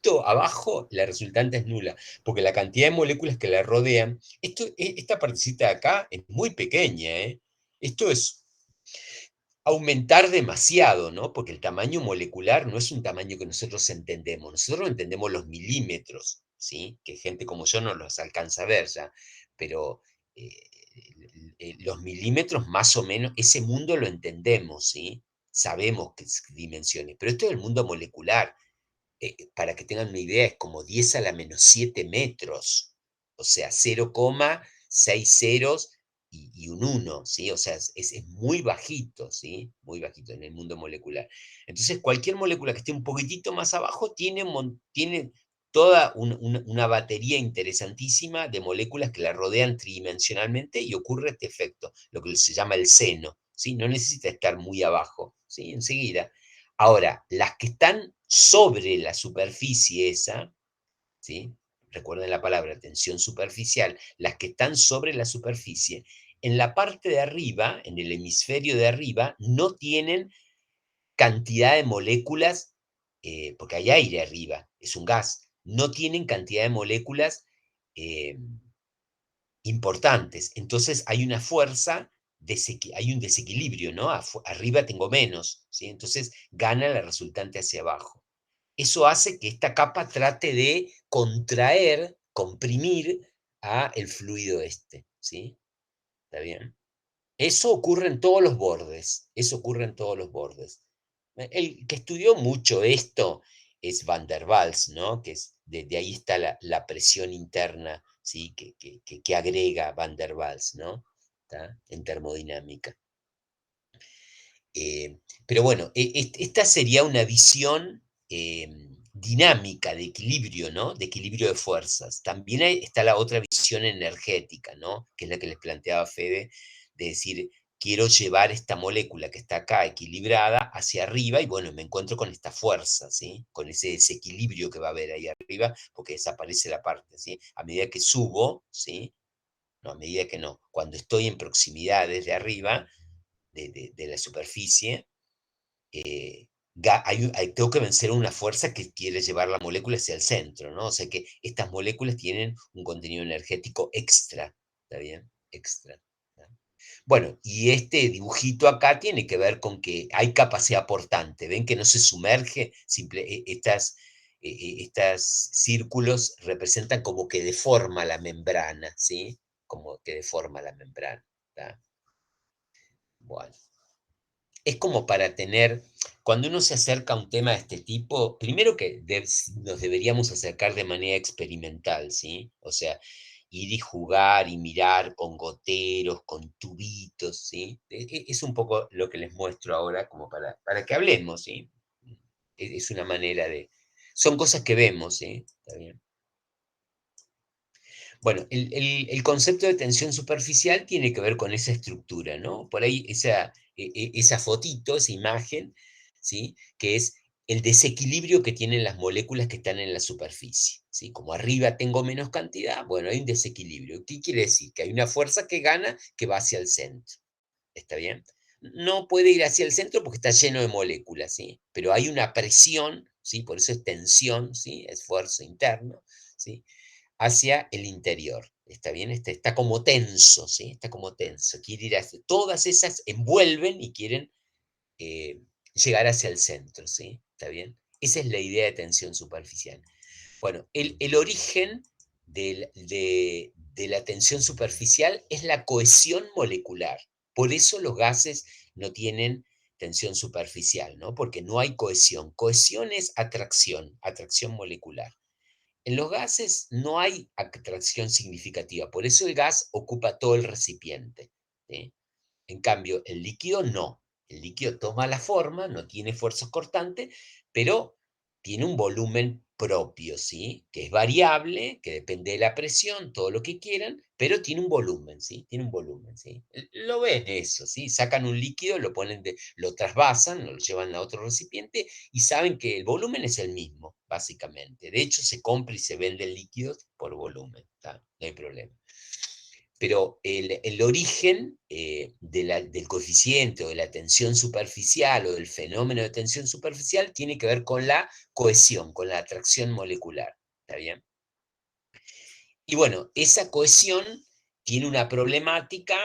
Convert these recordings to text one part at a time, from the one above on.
poquitito abajo, la resultante es nula, porque la cantidad de moléculas que la rodean, esta partecita de acá es muy pequeña, ¿eh? Esto es aumentar demasiado, ¿no? Porque el tamaño molecular no es un tamaño que nosotros entendemos. Nosotros entendemos los milímetros, ¿sí? Que gente como yo no los alcanza a ver ya, pero eh, los milímetros más o menos, ese mundo lo entendemos, ¿sí? Sabemos qué dimensiones, pero esto es el mundo molecular. Para que tengan una idea, es como 10 a la menos 7 metros, o sea, 0,6 ceros y un 1, ¿sí? O sea, es muy bajito, ¿sí? Muy bajito en el mundo molecular. Entonces, cualquier molécula que esté un poquitito más abajo tiene toda una batería interesantísima de moléculas que la rodean tridimensionalmente y ocurre este efecto, lo que se llama el seno, ¿sí? No necesita estar muy abajo, ¿sí? Enseguida. Ahora, las que están sobre la superficie esa, ¿sí? Recuerden la palabra tensión superficial, las que están sobre la superficie, en la parte de arriba, en el hemisferio de arriba, no tienen cantidad de moléculas, porque hay aire arriba, es un gas, no tienen cantidad de moléculas eh, importantes. Entonces hay una fuerza, hay un desequilibrio, ¿no? Arriba tengo menos, ¿sí? Entonces gana la resultante hacia abajo. Eso hace que esta capa trate de contraer, comprimir a el fluido este, ¿sí? ¿Está bien? Eso ocurre en todos los bordes, eso ocurre en todos los bordes. El que estudió mucho esto es Van der Waals, ¿no? Que es, de ahí está la presión interna, ¿sí? Que agrega Van der Waals, ¿no? ¿Está? En termodinámica. Eh, pero bueno, esta sería una visión dinámica de equilibrio, ¿no? De equilibrio de fuerzas. También está la otra visión energética, ¿no? Que es la que les planteaba Fede, de decir, quiero llevar esta molécula que está acá equilibrada hacia arriba y bueno, me encuentro con esta fuerza, ¿sí? Con ese desequilibrio que va a haber ahí arriba, porque desaparece la parte, ¿sí? A medida que subo, ¿sí? No, a medida que no. Cuando estoy en proximidad desde arriba, de la superficie, tengo que vencer una fuerza que quiere llevar la molécula hacia el centro, ¿no? O sea que estas moléculas tienen un contenido energético extra, ¿está bien? Extra. ¿Tá? Bueno, y este dibujito acá tiene que ver con que hay capacidad portante. ¿Ven que no se sumerge? Estas círculos representan como que deforma la membrana, ¿sí? Como que deforma la membrana. ¿Tá? Bueno. Es como para tener, cuando uno se acerca a un tema de este tipo, primero que nos deberíamos acercar de manera experimental, ¿sí? O sea, ir y jugar y mirar con goteros, con tubitos, ¿sí? Es un poco lo que les muestro ahora como para que hablemos, ¿sí? Es una manera de... Son cosas que vemos, ¿sí? Está bien. Bueno, el concepto de tensión superficial tiene que ver con esa estructura, ¿no? Por ahí esa fotito, esa imagen, ¿sí? Que es el desequilibrio que tienen las moléculas que están en la superficie, ¿sí? Como arriba tengo menos cantidad, bueno, hay un desequilibrio. ¿Qué quiere decir? Que hay una fuerza que gana que va hacia el centro, ¿está bien? No puede ir hacia el centro porque está lleno de moléculas, ¿sí? Pero hay una presión, ¿sí? Por eso es tensión, ¿sí? Esfuerzo interno, ¿sí? Hacia el interior. ¿Está bien? Está como tenso, ¿sí? Está como tenso. Quiere ir hacia... Todas esas envuelven y quieren eh, llegar hacia el centro, ¿sí? ¿Está bien? Esa es la idea de tensión superficial. Bueno, el origen de la tensión superficial es la cohesión molecular. Por eso los gases no tienen tensión superficial, ¿no? Porque no hay cohesión. Cohesión es atracción, atracción molecular. En los gases no hay atracción significativa, por eso el gas ocupa todo el recipiente, ¿sí? En cambio, el líquido no. El líquido toma la forma, no tiene fuerzas cortantes, pero tiene un volumen propio, ¿sí? Que es variable, que depende de la presión, todo lo que quieran, pero tiene un volumen, ¿sí? Tiene un volumen, ¿sí? Lo ven eso, ¿sí? Sacan un líquido, lo trasvasan, lo llevan a otro recipiente y saben que el volumen es el mismo, básicamente. De hecho, se compra y se vende el líquido por volumen, ¿tá? No hay problema. pero el origen del coeficiente o de la tensión superficial o del fenómeno de tensión superficial tiene que ver con la cohesión, con la atracción molecular. ¿Está bien? Y bueno, esa cohesión tiene una problemática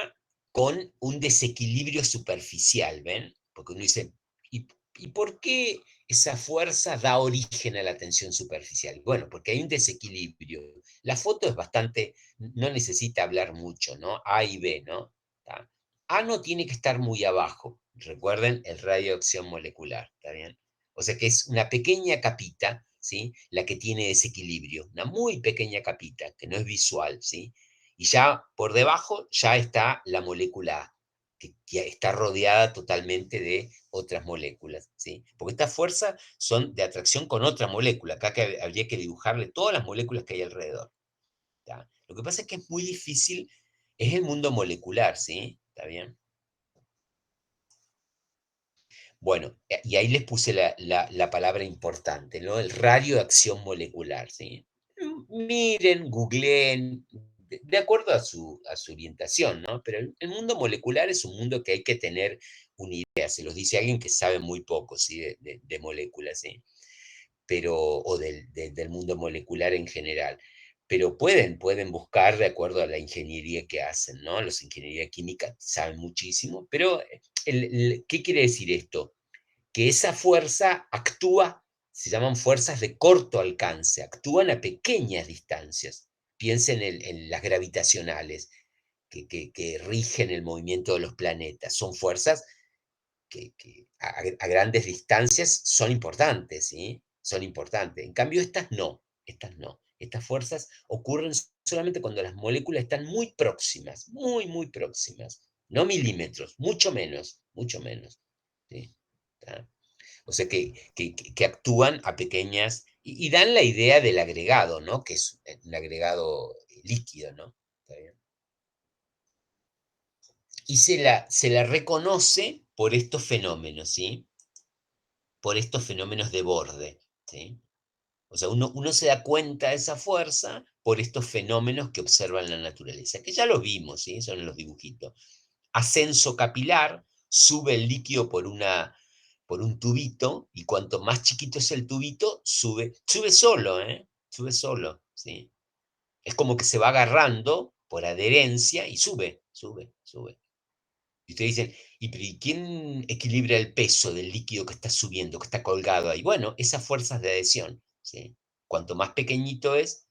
con un desequilibrio superficial, ¿ven? Porque uno dice, ¿y por qué esa fuerza da origen a la tensión superficial? Bueno, porque hay un desequilibrio. La foto es bastante, no necesita hablar mucho, ¿no? A y B, ¿no? ¿Tá? A no tiene que estar muy abajo. Recuerden el radio de acción molecular, ¿está bien? O sea que es una pequeña capita, ¿sí? La que tiene desequilibrio, una muy pequeña capita, que no es visual, ¿sí? Y ya por debajo ya está la molécula A, que está rodeada totalmente de otras moléculas, ¿sí? Porque estas fuerzas son de atracción con otra molécula, acá que habría que dibujarle todas las moléculas que hay alrededor, ¿tá? Lo que pasa es que es muy difícil, es el mundo molecular, ¿sí? ¿Está bien? Bueno, y ahí les puse la palabra importante, ¿no? El radio de acción molecular, ¿sí? Miren, googleen, de acuerdo a su orientación, ¿no? Pero el mundo molecular es un mundo que hay que tener una idea, se los dice alguien que sabe muy poco, ¿sí? De moléculas, ¿sí? Pero, o del mundo molecular en general. Pero pueden buscar de acuerdo a la ingeniería que hacen, ¿no? Los de ingeniería química saben muchísimo, pero ¿qué quiere decir esto? Que esa fuerza actúa, se llaman fuerzas de corto alcance, actúan a pequeñas distancias. Piensen en las gravitacionales que rigen el movimiento de los planetas. Son fuerzas que a grandes distancias son importantes, ¿sí? Son importantes. En cambio, estas no, estas no. Estas fuerzas ocurren solamente cuando las moléculas están muy próximas, muy próximas. No milímetros, mucho menos. ¿Sí? ¿Tá? O sea, que actúan a pequeñas y dan la idea del agregado, ¿no? Que es un agregado líquido, ¿no? ¿Está bien? Y se la reconoce por estos fenómenos, ¿sí? Por estos fenómenos de borde, ¿sí? O sea, uno se da cuenta de esa fuerza por estos fenómenos que observa en la naturaleza, que ya los vimos, ¿sí? Son en los dibujitos. Ascenso capilar, sube el líquido por un tubito, y cuanto más chiquito es el tubito, sube solo, ¿eh? Sube solo, ¿sí? Es como que se va agarrando por adherencia y sube. Y ustedes dicen, ¿y quién equilibra el peso del líquido que está subiendo, que está colgado ahí? Bueno, esas fuerzas de adhesión, ¿sí? Cuanto más pequeñito es,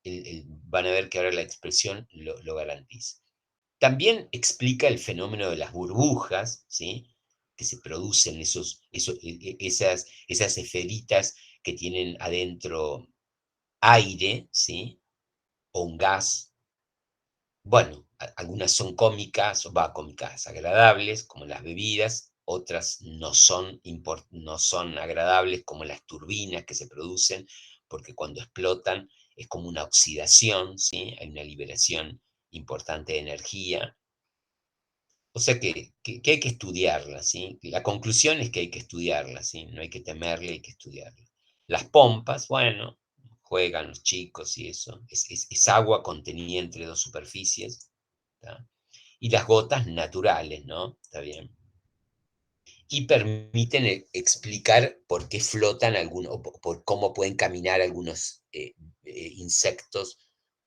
van a ver que ahora la expresión lo garantiza. También explica el fenómeno de las burbujas, ¿sí? Que se producen esas esferitas que tienen adentro aire, ¿sí? O un gas. Bueno, algunas son cómicas, cómicas, agradables, como las bebidas, otras no son agradables, como las turbinas que se producen, porque cuando explotan es como una oxidación, ¿sí? Hay una liberación importante de energía. O sea que hay que estudiarla, ¿sí? La conclusión es que hay que estudiarla, ¿sí? No hay que temerle, hay que estudiarla. Las pompas, bueno, juegan los chicos y eso. Es agua contenida entre dos superficies. ¿Tá? Y las gotas naturales, ¿no? Está bien. Y permiten explicar por qué flotan algunos, o por cómo pueden caminar algunos insectos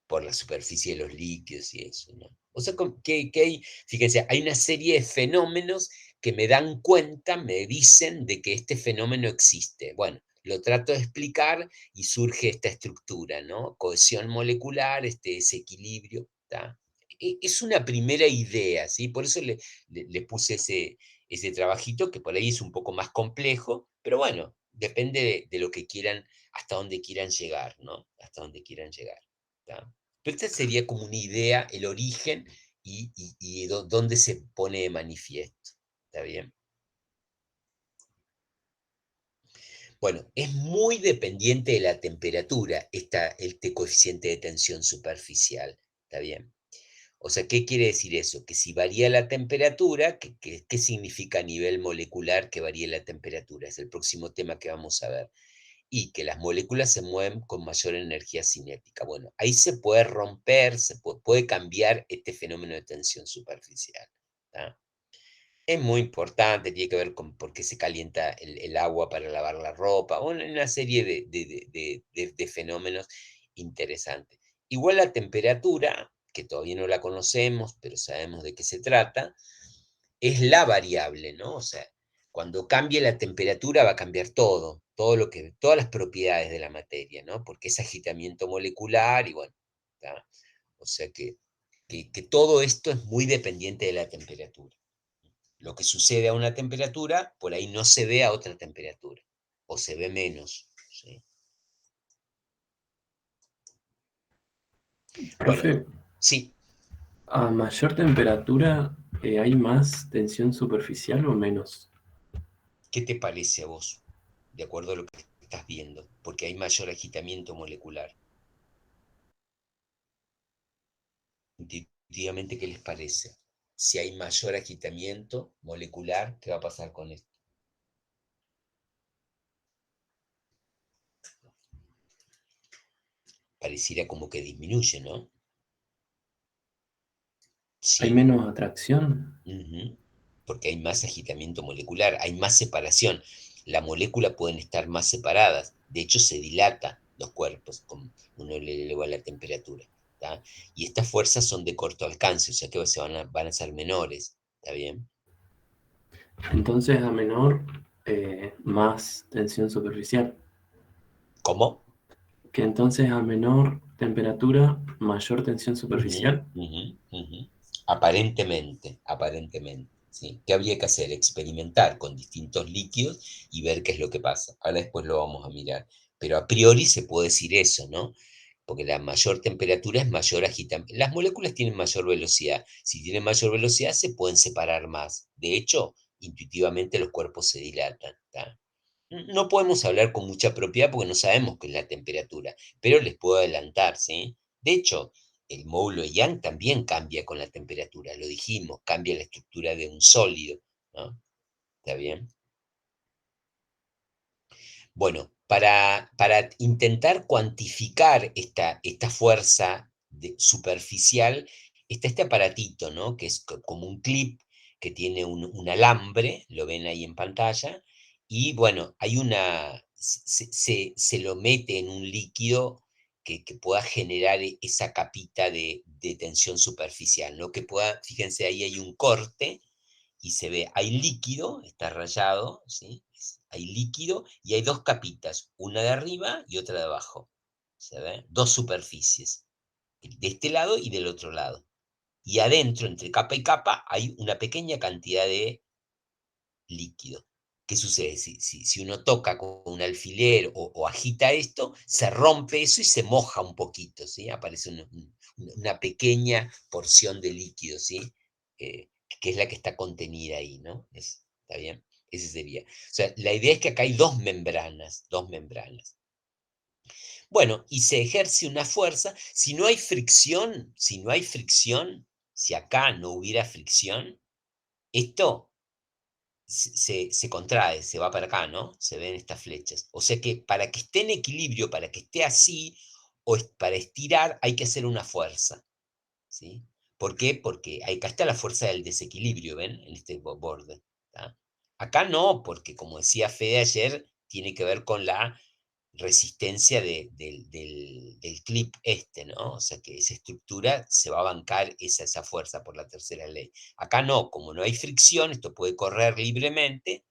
por la superficie de los líquidos y eso, ¿no? O sea, que hay, fíjense, hay una serie de fenómenos que me dan cuenta, me dicen de que este fenómeno existe. Bueno, lo trato de explicar y surge esta estructura, ¿no? Cohesión molecular, este desequilibrio, ¿tá? Es una primera idea, ¿sí? Por eso le puse ese trabajito que por ahí es un poco más complejo, pero bueno, depende de lo que quieran, hasta dónde quieran llegar, ¿no? Hasta dónde quieran llegar. ¿Tá? Pero esta sería como una idea, el origen y dónde se pone de manifiesto. ¿Está bien? Bueno, es muy dependiente de la temperatura este coeficiente de tensión superficial. ¿Está bien? O sea, ¿qué quiere decir eso? Que si varía la temperatura, ¿qué significa a nivel molecular que varíe la temperatura? Es el próximo tema que vamos a ver. y que las moléculas se mueven con mayor energía cinética. Bueno, ahí se puede romper, puede cambiar este fenómeno de tensión superficial. ¿Tá? Es muy importante, tiene que ver con por qué se calienta el agua para lavar la ropa, una serie de fenómenos interesantes. Igual la temperatura, que todavía no la conocemos, pero sabemos de qué se trata, es la variable, ¿no? O sea, cuando cambie la temperatura va a cambiar todo, todas las propiedades de la materia, ¿no? Porque es agitamiento molecular y bueno, ¿tá? O sea que todo esto es muy dependiente de la temperatura. Lo que sucede a una temperatura, por ahí no se ve a otra temperatura, o se ve menos, ¿sí? Bueno, Profe, sí, ¿a mayor temperatura hay más tensión superficial o menos? ¿qué te parece a vos? De acuerdo a lo que estás viendo, porque hay mayor agitamiento molecular. Intuitivamente, ¿qué les parece? Si hay mayor agitamiento molecular, ¿qué va a pasar con esto? Pareciera como que disminuye, ¿no? ¿Hay Sí, menos atracción? ujú, porque hay más agitamiento molecular, hay más separación. Las moléculas pueden estar más separadas. De hecho, se dilata los cuerpos con uno le eleva la temperatura. ¿Tá? Y estas fuerzas son de corto alcance, o sea que van a ser menores. ¿Está bien? Entonces a menor, más tensión superficial. ¿Cómo? Que entonces a menor temperatura, mayor tensión Ujú, superficial. ujú, ujú. Aparentemente, ¿sí? ¿Qué habría que hacer? Experimentar con distintos líquidos y ver qué es lo que pasa. Ahora después lo vamos a mirar. Pero a priori se puede decir eso, ¿no? Porque la mayor temperatura es mayor agitamiento. Las moléculas tienen mayor velocidad. Si tienen mayor velocidad, se pueden separar más. De hecho, intuitivamente los cuerpos se dilatan. ¿Tá? No podemos hablar con mucha propiedad porque no sabemos qué es la temperatura, pero les puedo adelantar, ¿sí? De hecho, el módulo de Young también cambia con la temperatura, lo dijimos, cambia la estructura de un sólido, ¿no? ¿Está bien? Bueno, para intentar cuantificar esta fuerza superficial, está este aparatito, ¿no? Que es como un clip que tiene un alambre, lo ven ahí en pantalla, y bueno, se lo mete en un líquido que pueda generar esa capita de tensión superficial, ¿no? Que pueda, fíjense, ahí hay un corte y se ve, hay líquido, está rayado, ¿sí? Hay líquido y hay dos capitas, una de arriba y otra de abajo. ¿Se ve? Dos superficies, de este lado y del otro lado. Y adentro, entre capa y capa, hay una pequeña cantidad de líquido. ¿Qué sucede? Si uno toca con un alfiler o agita esto, se rompe eso y se moja un poquito, ¿sí? Aparece una pequeña porción de líquido, ¿sí? Que es la que está contenida ahí, ¿no? ¿Está bien? Ese sería. O sea, la idea es que acá hay dos membranas, dos membranas. Bueno, y se ejerce una fuerza. Si no hay fricción, si acá no hubiera fricción, esto se contrae, se va para acá, ¿no? Se ven estas flechas. O sea que para que esté en equilibrio, para que esté así, para estirar, hay que hacer una fuerza, ¿sí? ¿Por qué? Porque acá está la fuerza del desequilibrio, ¿ven? En este borde. ¿Tá? Acá no, porque como decía Fede ayer, tiene que ver con la resistencia del clip este, ¿no? O sea que esa estructura se va a bancar esa fuerza por la tercera ley. Acá no, como no hay fricción, esto puede correr libremente.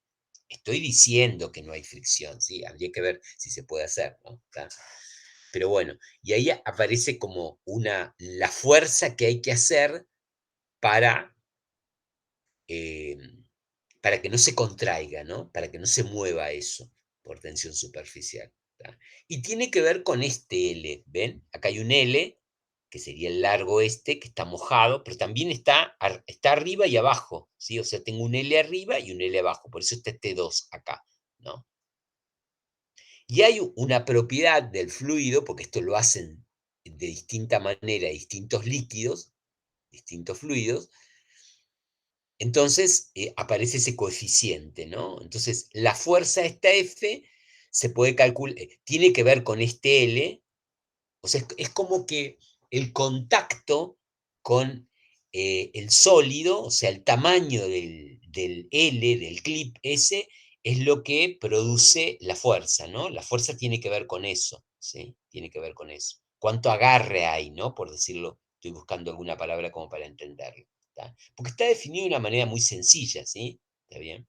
Estoy diciendo que no hay fricción, ¿sí? Habría que ver si se puede hacer, ¿no? ¿Tá? Pero bueno, y ahí aparece como la fuerza que hay que hacer para, eh, para que no se contraiga, ¿no? Para que no se mueva eso por tensión superficial. ¿Tá? Y tiene que ver con este L, ¿ven? Acá hay un L, que sería el largo este, que está mojado, pero también está arriba y abajo, ¿sí? O sea, tengo un L arriba y un L abajo, por eso está este 2 acá, ¿no? Y hay una propiedad del fluido, porque esto lo hacen de distinta manera distintos líquidos, distintos fluidos, entonces aparece ese coeficiente, ¿no? Entonces la fuerza esta F se puede calcular, tiene que ver con este L, o sea, es como que el contacto con el sólido, o sea, el tamaño del L, del clip ese, es lo que produce la fuerza, ¿no? La fuerza tiene que ver con eso, ¿sí? Tiene que ver con eso. ¿Cuánto agarre hay, ¿no? Por decirlo, estoy buscando alguna palabra como para entenderlo, ¿tá? Porque está definido de una manera muy sencilla, ¿sí? ¿Está bien?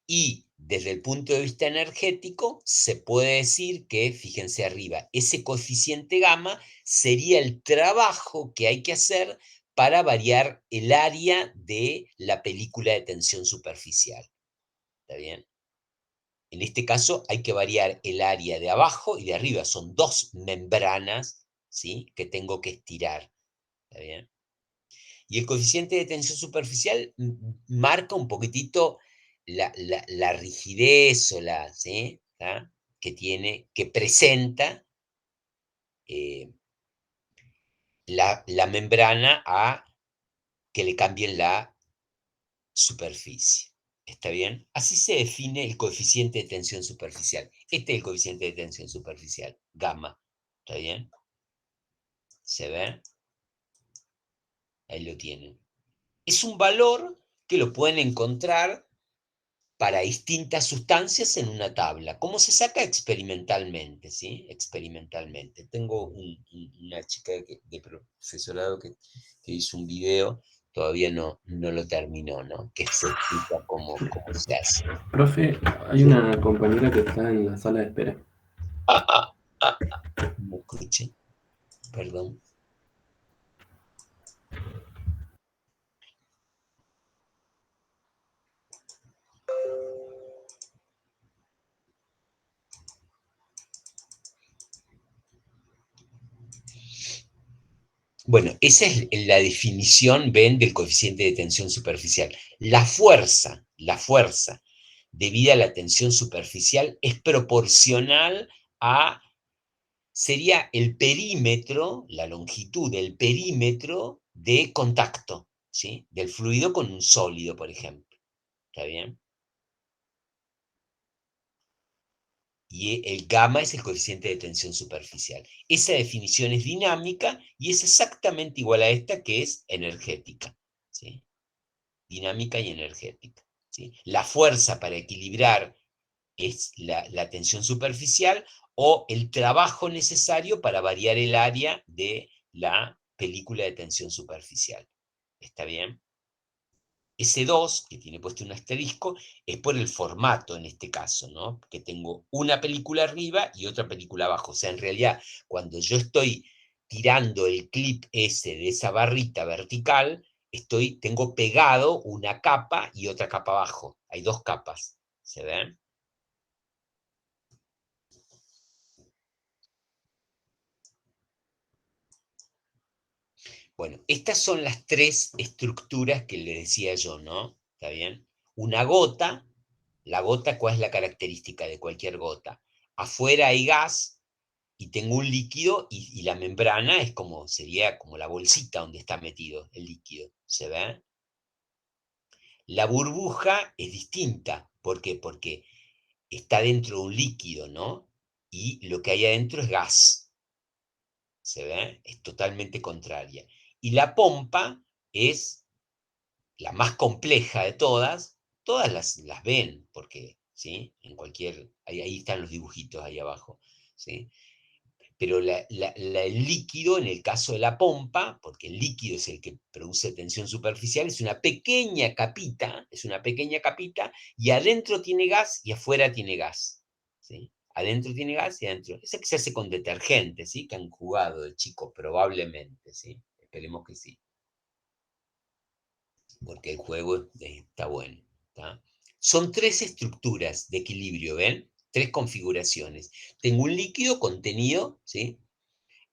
Y desde el punto de vista energético, se puede decir que, fíjense arriba, ese coeficiente gamma sería el trabajo que hay que hacer para variar el área de la película de tensión superficial. ¿Está bien? En este caso hay que variar el área de abajo y de arriba. Son dos membranas, ¿sí?, que tengo que estirar. ¿Está bien? Y el coeficiente de tensión superficial marca un poquitito la rigidez o la, ¿sí?, ¿tá?, que tiene, que presenta eh, la membrana a que le cambien la superficie. ¿Está bien? Así se define el coeficiente de tensión superficial. Este es el coeficiente de tensión superficial, gamma. ¿Está bien? ¿Se ve? Ahí lo tienen. Es un valor que lo pueden encontrar para distintas sustancias en una tabla. ¿Cómo se saca? Experimentalmente, ¿sí? Experimentalmente. Tengo una chica de profesorado que hizo un video, todavía no lo terminó, ¿no? Que se explica cómo se hace. Profe, hay una compañera que está en la sala de espera. No escuché, perdón. Bueno, esa es la definición, ven, del coeficiente de tensión superficial. La fuerza debida a la tensión superficial es proporcional a, sería el perímetro, la longitud del perímetro de contacto, ¿sí?, del fluido con un sólido, por ejemplo. ¿Está bien? Y el gamma es el coeficiente de tensión superficial. Esa definición es dinámica y es exactamente igual a esta, que es energética, ¿sí? Dinámica y energética, ¿sí? La fuerza para equilibrar es la tensión superficial o el trabajo necesario para variar el área de la película de tensión superficial. ¿Está bien? Ese 2 que tiene puesto un asterisco, es por el formato en este caso, ¿no? Que tengo una película arriba y otra película abajo. O sea, en realidad, cuando yo estoy tirando el clip ese de esa barrita vertical, tengo pegado una capa y otra capa abajo. Hay dos capas. ¿Se ven? Bueno, estas son las tres estructuras que le decía yo, ¿no? ¿Está bien? Una gota, la gota, ¿cuál es la característica de cualquier gota? Afuera hay gas y tengo un líquido y la membrana es como, sería como la bolsita donde está metido el líquido. ¿Se ve? La burbuja es distinta. ¿Por qué? Porque está dentro de un líquido, ¿no? Y lo que hay adentro es gas. ¿Se ve? Es totalmente contraria. Y la pompa es la más compleja de todas las ven, porque, ¿sí? En cualquier, ahí están los dibujitos ahí abajo, ¿sí? Pero el líquido, en el caso de la pompa, porque el líquido es el que produce tensión superficial, es una pequeña capita, y adentro tiene gas y afuera tiene gas, ¿sí? Adentro tiene gas y adentro. Esa que se hace con detergente, ¿sí? Que han jugado de chicos, probablemente, ¿sí? Esperemos que sí, porque el juego está bueno, ¿tá? Son tres estructuras de equilibrio, ¿ven? Tres configuraciones. Tengo un líquido contenido, ¿sí?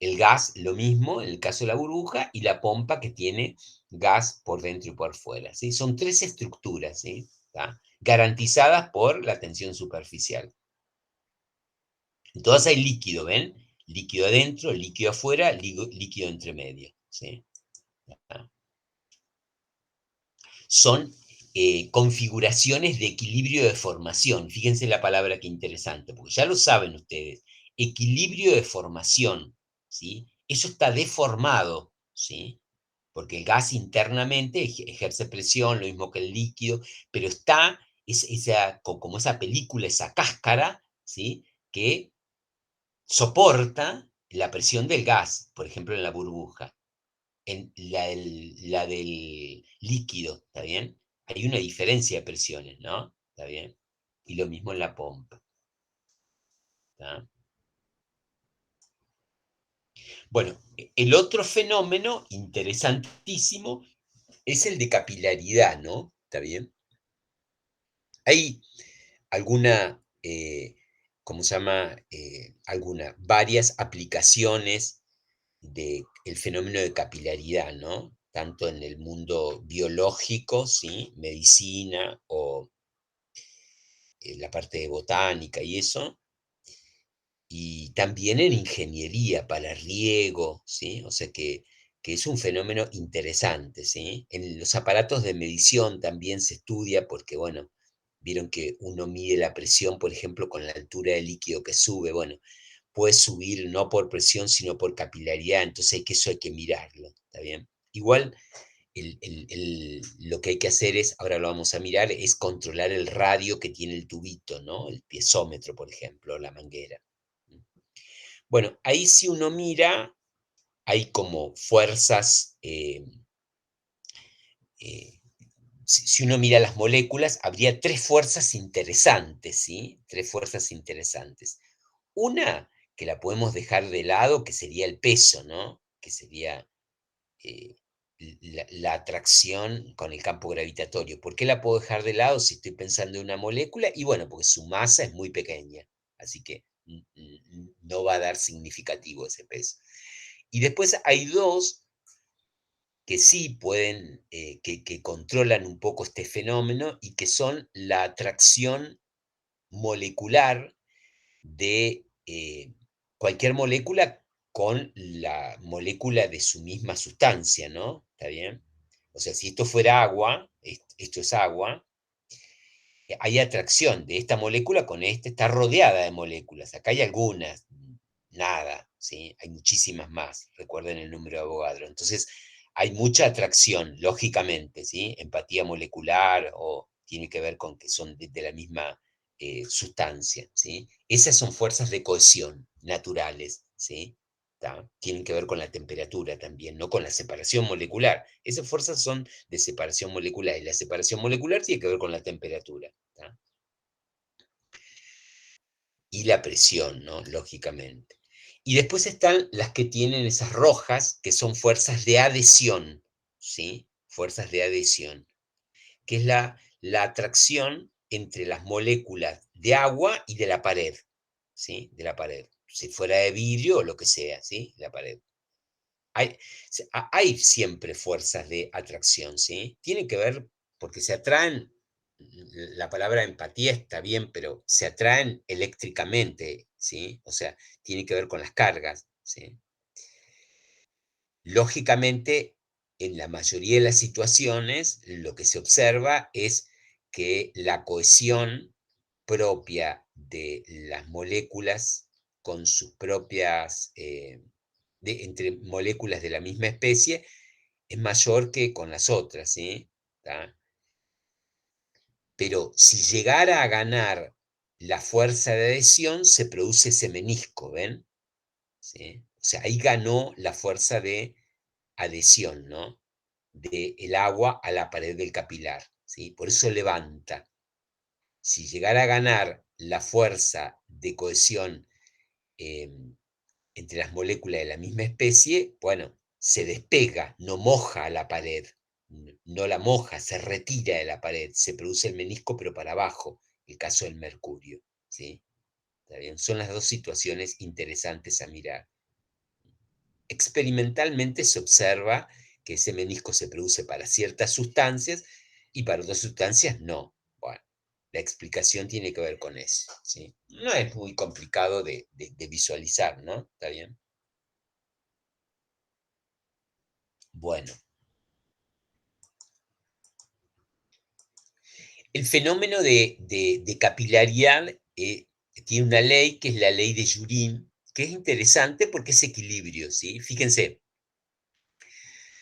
El gas, lo mismo, en el caso de la burbuja, y la pompa que tiene gas por dentro y por fuera, ¿sí? Son tres estructuras, ¿sí? ¿Tá? Garantizadas por la tensión superficial. En todas hay líquido, ¿ven? Líquido adentro, líquido afuera, líquido entre medio, ¿sí? ¿Tá? Son configuraciones de equilibrio de formación. Fíjense la palabra que interesante, porque ya lo saben ustedes. Equilibrio de formación, ¿sí? Eso está deformado, ¿sí? Porque el gas internamente ejerce presión, lo mismo que el líquido, pero está como esa película, esa cáscara, ¿sí? Que soporta la presión del gas, por ejemplo, en la burbuja, en la del líquido, ¿está bien? Hay una diferencia de presiones, ¿no? ¿Está bien? Y lo mismo en la pompa. ¿Está? Bueno, el otro fenómeno interesantísimo es el de capilaridad, ¿no? ¿Está bien? Hay alguna, ¿cómo se llama? Varias aplicaciones del fenómeno de capilaridad, ¿no? Tanto en el mundo biológico, ¿sí? Medicina o la parte de botánica y eso, y también en ingeniería para riego, ¿sí? O sea que es un fenómeno interesante, ¿sí? En los aparatos de medición también se estudia porque, bueno, vieron que uno mide la presión, por ejemplo, con la altura del líquido que sube, bueno, puede subir no por presión, sino por capilaridad, entonces eso hay que mirarlo, ¿está bien? Igual lo que hay que hacer es, ahora lo vamos a mirar, es controlar el radio que tiene el tubito, ¿no? El piezómetro, por ejemplo, la manguera. Bueno, ahí si uno mira, hay como fuerzas, eh, si uno mira las moléculas, habría tres fuerzas interesantes, ¿sí? Tres fuerzas interesantes. Una que la podemos dejar de lado, que sería el peso, ¿no? Que sería eh, la atracción con el campo gravitatorio. ¿Por qué la puedo dejar de lado si estoy pensando en una molécula? Y bueno, porque su masa es muy pequeña, así que no va a dar significativo ese peso. Y después hay dos que sí pueden, que controlan un poco este fenómeno y que son la atracción molecular de cualquier molécula con la molécula de su misma sustancia, ¿no? ¿Está bien? O sea, si esto fuera agua, esto es agua, hay atracción de esta molécula con esta, está rodeada de moléculas. Acá hay algunas, nada, ¿sí? Hay muchísimas más, recuerden el número de Avogadro. Entonces, hay mucha atracción, lógicamente, ¿sí? Empatía molecular o tiene que ver con que son de la misma sustancia, ¿sí? Esas son fuerzas de cohesión naturales, ¿sí? ¿Tá? Tienen que ver con la temperatura también, no con la separación molecular. Esas fuerzas son de separación molecular y la separación molecular tiene que ver con la temperatura. ¿Tá? Y la presión, ¿no? Lógicamente. Y después están las que tienen esas rojas, que son fuerzas de adhesión, ¿sí? Fuerzas de adhesión, que es la atracción entre las moléculas de agua y de la pared, ¿sí? De la pared. Si fuera de vidrio o lo que sea, ¿sí? La pared. Hay, hay siempre fuerzas de atracción, ¿sí? Tiene que ver porque se atraen, la palabra empatía está bien, pero se atraen eléctricamente, ¿sí? O sea, tiene que ver con las cargas, ¿sí? Lógicamente, en la mayoría de las situaciones, lo que se observa es que la cohesión propia de las moléculas con sus propias, entre moléculas de la misma especie, es mayor que con las otras, ¿sí? ¿Tá? Pero si llegara a ganar la fuerza de adhesión, se produce ese menisco, ¿ven? ¿Sí? O sea, ahí ganó la fuerza de adhesión, ¿no? Del agua a la pared del capilar, ¿sí? Por eso levanta. Si llegara a ganar la fuerza de cohesión entre las moléculas de la misma especie, bueno, se despega, no moja la pared, no la moja, se retira de la pared, se produce el menisco pero para abajo, el caso del mercurio, ¿sí? ¿Está bien? Son las dos situaciones interesantes a mirar. Experimentalmente se observa que ese menisco se produce para ciertas sustancias y para otras sustancias no. Bueno, la explicación tiene que ver con eso, ¿sí? No es muy complicado de visualizar, ¿no? ¿Está bien? Bueno, El fenómeno de capilaridad tiene una ley que es la ley de Jurin, que es interesante porque es equilibrio, ¿sí? Fíjense,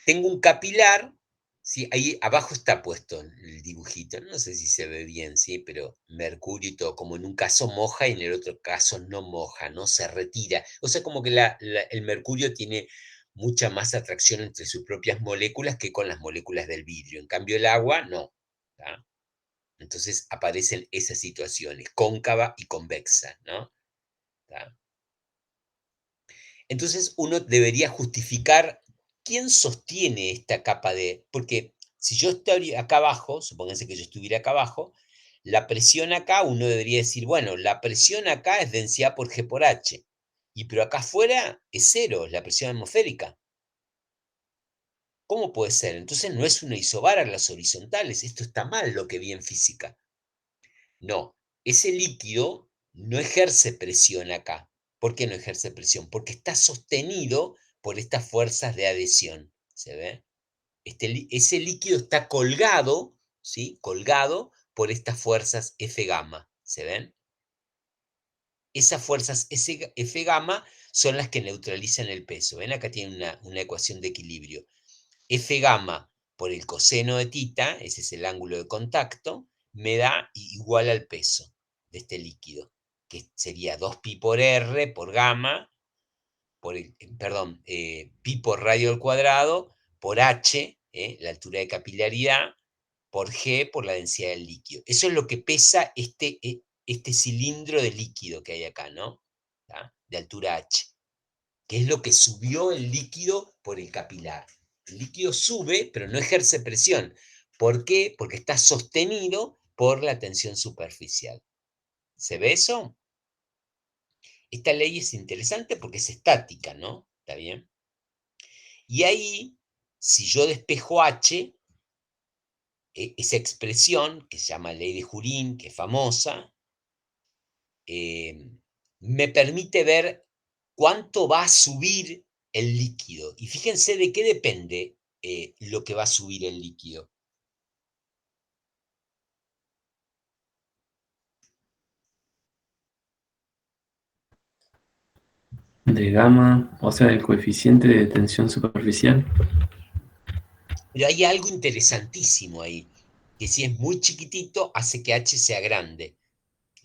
tengo un capilar, ¿sí? Ahí abajo está puesto el dibujito, no sé si se ve bien, ¿sí? Pero mercurio y todo, como en un caso moja y en el otro caso no moja, no se retira. O sea, como que el mercurio tiene mucha más atracción entre sus propias moléculas que con las moléculas del vidrio. En cambio, el agua no. ¿Tá? Entonces aparecen esas situaciones, cóncava y convexa, ¿no? ¿Tá? Entonces uno debería justificar quién sostiene esta capa de, porque si yo estoy acá abajo, supónganse que yo estuviera acá abajo, la presión acá, uno debería decir, bueno, la presión acá es densidad por G por H, y pero acá afuera es cero, es la presión atmosférica. ¿Cómo puede ser? Entonces no es una isobara las horizontales, esto está mal lo que vi en física. No, ese líquido no ejerce presión acá. ¿Por qué no ejerce presión? Porque está sostenido por estas fuerzas de adhesión. ¿Se ve? Ese líquido está colgado, ¿sí? Colgado por estas fuerzas F gamma. ¿Se ven? Esas fuerzas F gamma son las que neutralizan el peso. ¿Ven? Acá tiene una ecuación de equilibrio. F gamma por el coseno de tita, ese es el ángulo de contacto, me da igual al peso de este líquido, que sería 2pi por r por gamma, perdón, pi por radio al cuadrado, por h, la altura de capilaridad, por g, por la densidad del líquido. Eso es lo que pesa este cilindro de líquido que hay acá, ¿no? ¿Tá? De altura h, que es lo que subió el líquido por el capilar. El líquido sube, pero no ejerce presión. ¿Por qué? Porque está sostenido por la tensión superficial. ¿Se ve eso? Esta ley es interesante porque es estática, ¿no? ¿Está bien? Y ahí, si yo despejo H, esa expresión que se llama ley de Jurín, que es famosa, me permite ver cuánto va a subir el líquido. Y fíjense de qué depende lo que va a subir el líquido. De gamma, o sea, el coeficiente de tensión superficial. Pero hay algo interesantísimo ahí, que si es muy chiquitito, hace que H sea grande.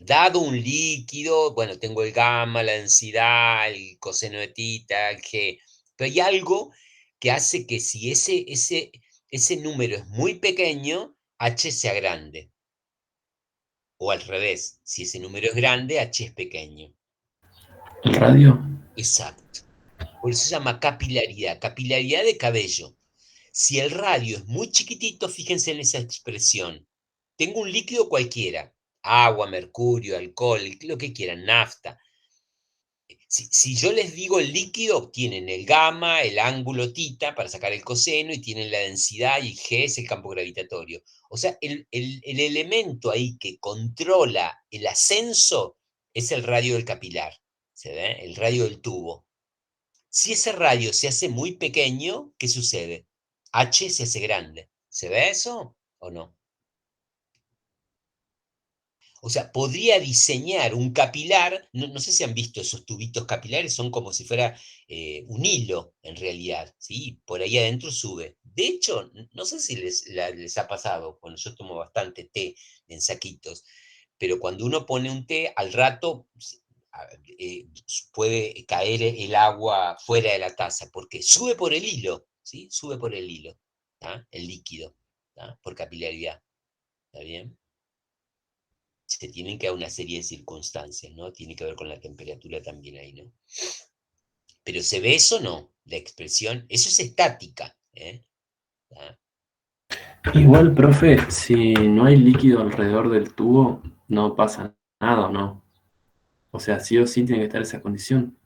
Dado un líquido, bueno, tengo el gamma, la densidad, el coseno de tita, el G, pero hay algo que hace que si ese número es muy pequeño, H sea grande. O al revés, si ese número es grande, H es pequeño. ¿El radio? Exacto. Por eso se llama capilaridad, capilaridad de cabello. Si el radio es muy chiquitito, fíjense en esa expresión. Tengo un líquido cualquiera, agua, mercurio, alcohol, lo que quieran, nafta. Si yo les digo el líquido, tienen el gamma, el ángulo tita para sacar el coseno y tienen la densidad y G es el campo gravitatorio. O sea, el elemento ahí que controla el ascenso es el radio del capilar, ¿se ve? El radio del tubo. Si ese radio se hace muy pequeño, ¿qué sucede? H se hace grande. ¿Se ve eso o no? O sea, podría diseñar un capilar, no sé si han visto esos tubitos capilares, son como si fuera un hilo en realidad, ¿sí? Por ahí adentro sube. De hecho, no sé si les ha pasado, bueno, yo tomo bastante té en saquitos, pero cuando uno pone un té, al rato eh, puede caer el agua fuera de la taza, porque sube por el hilo, ¿sí? Sube por el hilo, ¿tá? El líquido, ¿tá? Por capilaridad, ¿está bien? Se tienen que dar una serie de circunstancias, ¿no? Tiene que ver con la temperatura también ahí, ¿no? Pero ¿se ve eso o no? La expresión, eso es estática, ¿eh? ¿Ah? Igual, profe, si no hay líquido alrededor del tubo, no pasa nada, ¿no? O sea, sí o sí tiene que estar esa condición.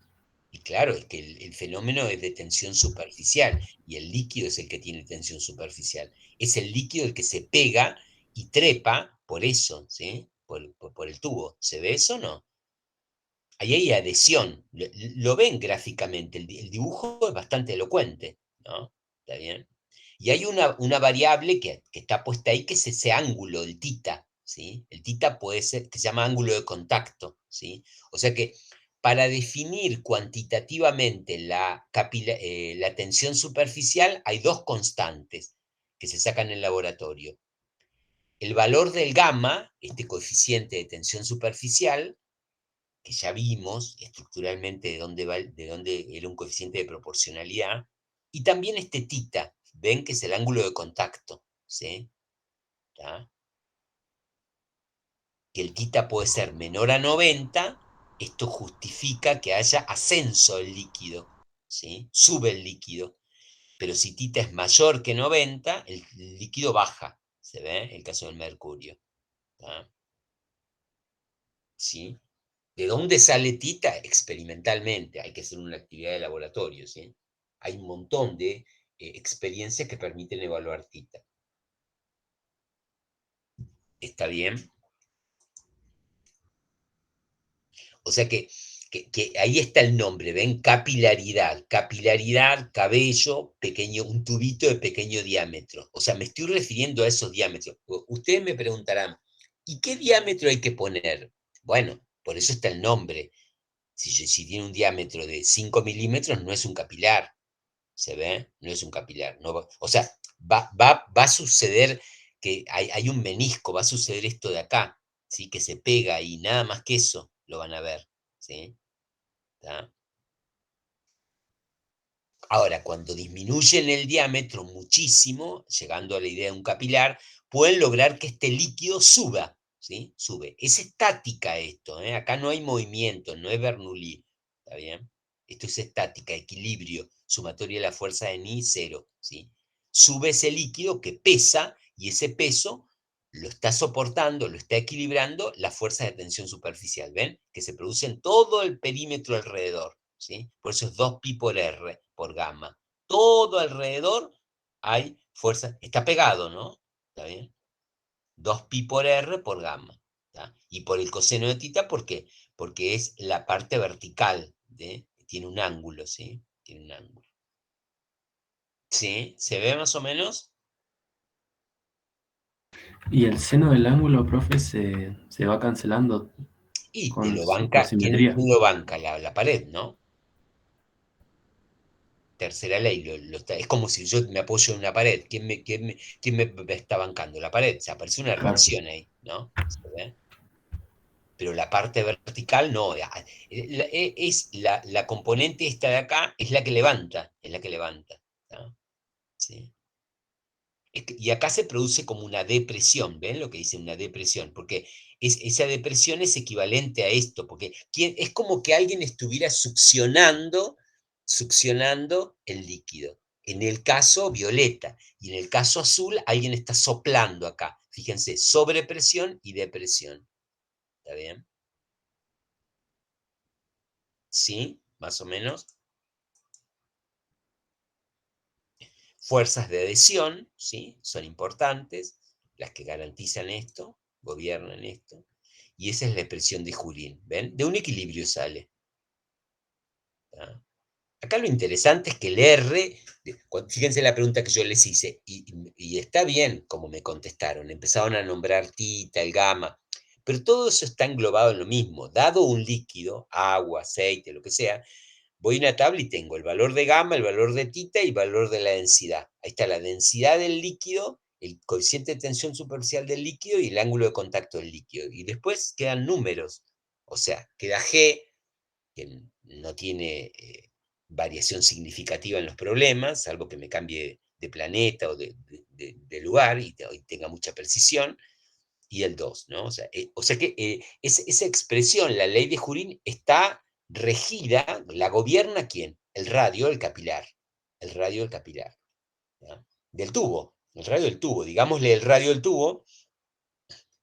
Y claro, es que el fenómeno es de tensión superficial y el líquido es el que tiene tensión superficial. Es el líquido el que se pega y trepa por eso, ¿sí? Por el tubo. ¿Se ve eso o no? Ahí hay adhesión. Lo ven gráficamente. El dibujo es bastante elocuente, ¿no? ¿Está bien? Y hay una variable que está puesta ahí, que es ese ángulo, el tita. ¿sí? El tita puede ser, que se llama ángulo de contacto, ¿sí? O sea que para definir cuantitativamente la tensión superficial hay dos constantes que se sacan en el laboratorio. El valor del gamma, este coeficiente de tensión superficial, que ya vimos estructuralmente de dónde era un coeficiente de proporcionalidad, y también este tita, ven que es el ángulo de contacto, ¿sí? ¿Tá? Que el tita puede ser menor a 90, esto justifica que haya ascenso del líquido, ¿sí? Sube el líquido, pero si tita es mayor que 90, el líquido baja, ¿se ve? El caso del mercurio, ¿tá? ¿Sí? ¿De dónde sale tita? Experimentalmente, hay que hacer una actividad de laboratorio, ¿sí? Hay un montón de experiencias que permiten evaluar tita. ¿Está bien? O sea que ahí está el nombre, ¿ven? Capilaridad. Capilaridad, cabello, pequeño, un tubito de pequeño diámetro. O sea, me estoy refiriendo a esos diámetros. Ustedes me preguntarán, ¿y qué diámetro hay que poner? Bueno, por eso está el nombre. Si tiene un diámetro de 5 milímetros, no es un capilar. ¿Se ve? No es un capilar. No o sea, va a suceder que hay un menisco, va a suceder esto de acá, ¿sí? Que se pega y nada más que eso lo van a ver, ¿sí? ¿Tá? Ahora, cuando disminuyen el diámetro muchísimo, llegando a la idea de un capilar, pueden lograr que este líquido suba, ¿sí? Sube. Es estática esto, ¿eh? Acá no hay movimiento, no es Bernoulli, ¿está bien? Esto es estática, equilibrio, sumatoria de la fuerza de Ni, cero, ¿sí? Sube ese líquido que pesa y ese peso lo está soportando, lo está equilibrando la fuerza de tensión superficial, ¿ven? Que se produce en todo el perímetro alrededor, ¿sí? Por eso es 2pi por R por gamma. Todo alrededor hay fuerza, está pegado, ¿no? ¿Está bien? 2pi por R por gamma. ¿Tá? Y por el coseno de tita, ¿por qué? Porque es la parte vertical, tiene un ángulo, ¿sí? Tiene un ángulo. ¿Sí? ¿Se ve más o menos? Y el seno del ángulo, profe, se va cancelando Y te con, lo por banca, simetría. quién lo banca? La pared, ¿no? Tercera ley, es como si yo me apoyo en una pared. ¿Quién me está bancando? La pared. Se aparece una Claro. reacción ahí, ¿no? ¿Se ve? Pero la parte vertical no. Es la componente esta de acá es la que levanta, es la que levanta. ¿Tá? ¿Sí? Y acá se produce como una depresión, ¿ven lo que dice una depresión? Porque esa depresión es equivalente a esto, porque es como que alguien estuviera succionando el líquido. En el caso violeta y en el caso azul, alguien está soplando acá. Fíjense, sobrepresión y depresión. ¿Está bien? ¿Sí? Más o menos. Fuerzas de adhesión, ¿sí? Son importantes, las que garantizan esto, gobiernan esto. Y esa es la expresión de Jurín, ¿ven? De un equilibrio sale. ¿Tá? Acá lo interesante es que el R, fíjense la pregunta que yo les hice, y está bien como me contestaron, empezaron a nombrar tita, el gamma, pero todo eso está englobado en lo mismo. Dado un líquido, agua, aceite, lo que sea, voy a una tabla y tengo el valor de gamma, el valor de tita y el valor de la densidad. Ahí está la densidad del líquido, el coeficiente de tensión superficial del líquido y el ángulo de contacto del líquido. Y después quedan números. O sea, queda G, que no tiene variación significativa en los problemas, salvo que me cambie de planeta o de lugar y tenga mucha precisión, y el 2, ¿no? O sea que esa expresión, la ley de Jurín, está regida, la gobierna ¿quién? El radio, el capilar. El radio del capilar. ¿Ya? Del tubo. El radio del tubo. Digámosle el radio del tubo,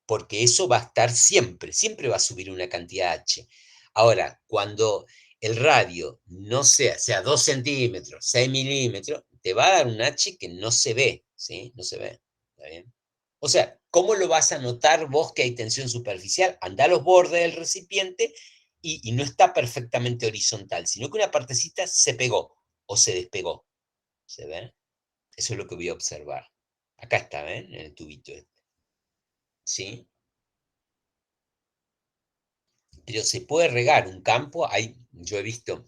porque eso va a estar siempre. Siempre va a subir una cantidad H. Ahora, cuando el radio no sea 2 centímetros, 6 milímetros, te va a dar un H que no se ve, ¿sí? No se ve. ¿Está bien? O sea, ¿cómo lo vas a notar vos que hay tensión superficial? Anda a los bordes del recipiente y no está perfectamente horizontal, sino que una partecita se pegó o se despegó. ¿Se ve? Eso es lo que voy a observar. Acá está, ¿ven? En el tubito este. ¿Sí? pero se puede regar un campo, yo he visto,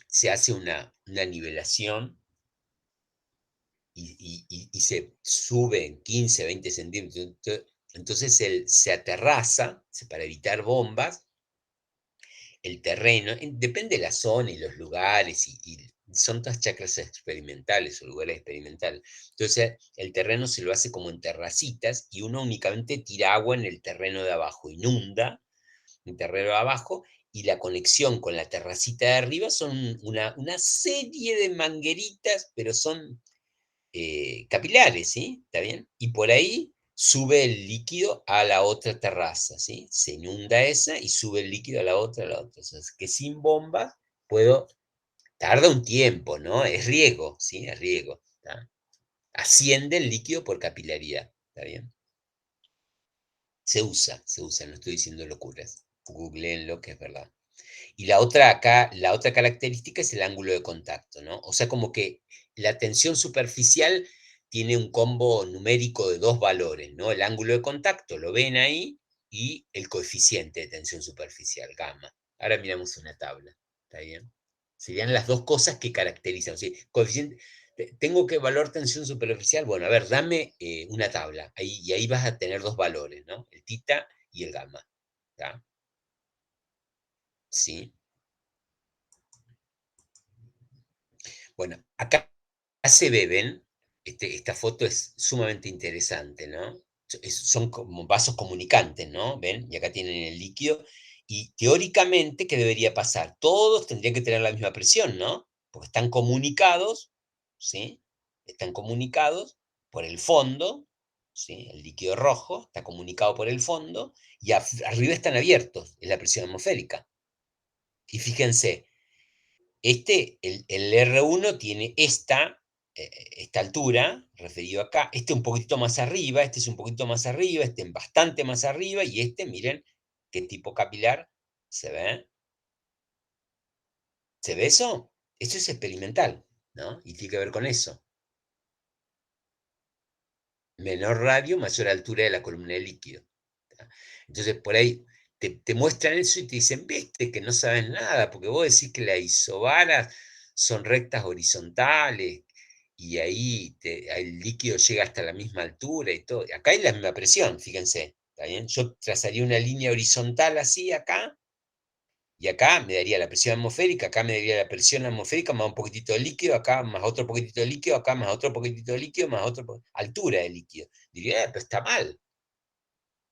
se hace una nivelación y se sube en 15, 20 centímetros. Entonces se aterraza para evitar bombas el terreno, depende de la zona y los lugares, y son todas chacras experimentales o lugares experimentales. Entonces el terreno se lo hace como en terracitas y uno únicamente tira agua en el terreno de abajo, inunda el terreno de abajo y la conexión con la terracita de arriba son una serie de mangueritas, pero son capilares, ¿sí? ¿Está bien? Y por ahí sube el líquido a la otra terraza, ¿sí? Se inunda esa y sube el líquido a la otra, a la otra. O sea, es que sin bomba puedo, tarda un tiempo, ¿no? Es riego, ¿sí? Es riego. ¿Está? Asciende el líquido por capilaridad, ¿está bien? Se usa, no estoy diciendo locuras. Googleenlo, que es verdad. Y la otra característica es el ángulo de contacto, ¿no? O sea, como que la tensión superficial tiene un combo numérico de dos valores, ¿no? El ángulo de contacto, lo ven ahí, y el coeficiente de tensión superficial, gamma. Ahora miramos una tabla, ¿está bien? Serían las dos cosas que caracterizan. O sea, coeficiente, tengo que evaluar tensión superficial, bueno, a ver, dame una tabla, y ahí vas a tener dos valores, ¿no? El tita y el gamma, ¿está? ¿Sí? Bueno, acá se beben, esta foto es sumamente interesante, ¿no? Son como vasos comunicantes, ¿no? ¿Ven? Y acá tienen el líquido. Y teóricamente, ¿qué debería pasar? Todos tendrían que tener la misma presión, ¿no? Porque están comunicados, ¿sí? Están comunicados por el fondo, ¿sí? El líquido rojo está comunicado por el fondo y arriba están abiertos, es la presión atmosférica. Y fíjense, el R1 tiene esta altura, referido acá, este un poquito más arriba, este es un poquito más arriba, este bastante más arriba, y este, miren, qué tipo capilar se ve. ¿Se ve eso? Eso es experimental, ¿no? Y tiene que ver con eso. Menor radio, mayor altura de la columna de líquido. ¿Tá? Entonces, por ahí te muestran eso y te dicen, viste que no sabes nada, porque vos decís que las isobaras son rectas horizontales y ahí el líquido llega hasta la misma altura y todo. Acá hay la misma presión, fíjense, ¿está bien? Yo trazaría una línea horizontal así acá, y acá me daría la presión atmosférica, acá me daría la presión atmosférica más un poquitito de líquido, acá más otro poquitito de líquido, acá más otro poquitito de líquido, más otra altura de líquido. Diría, pero está mal.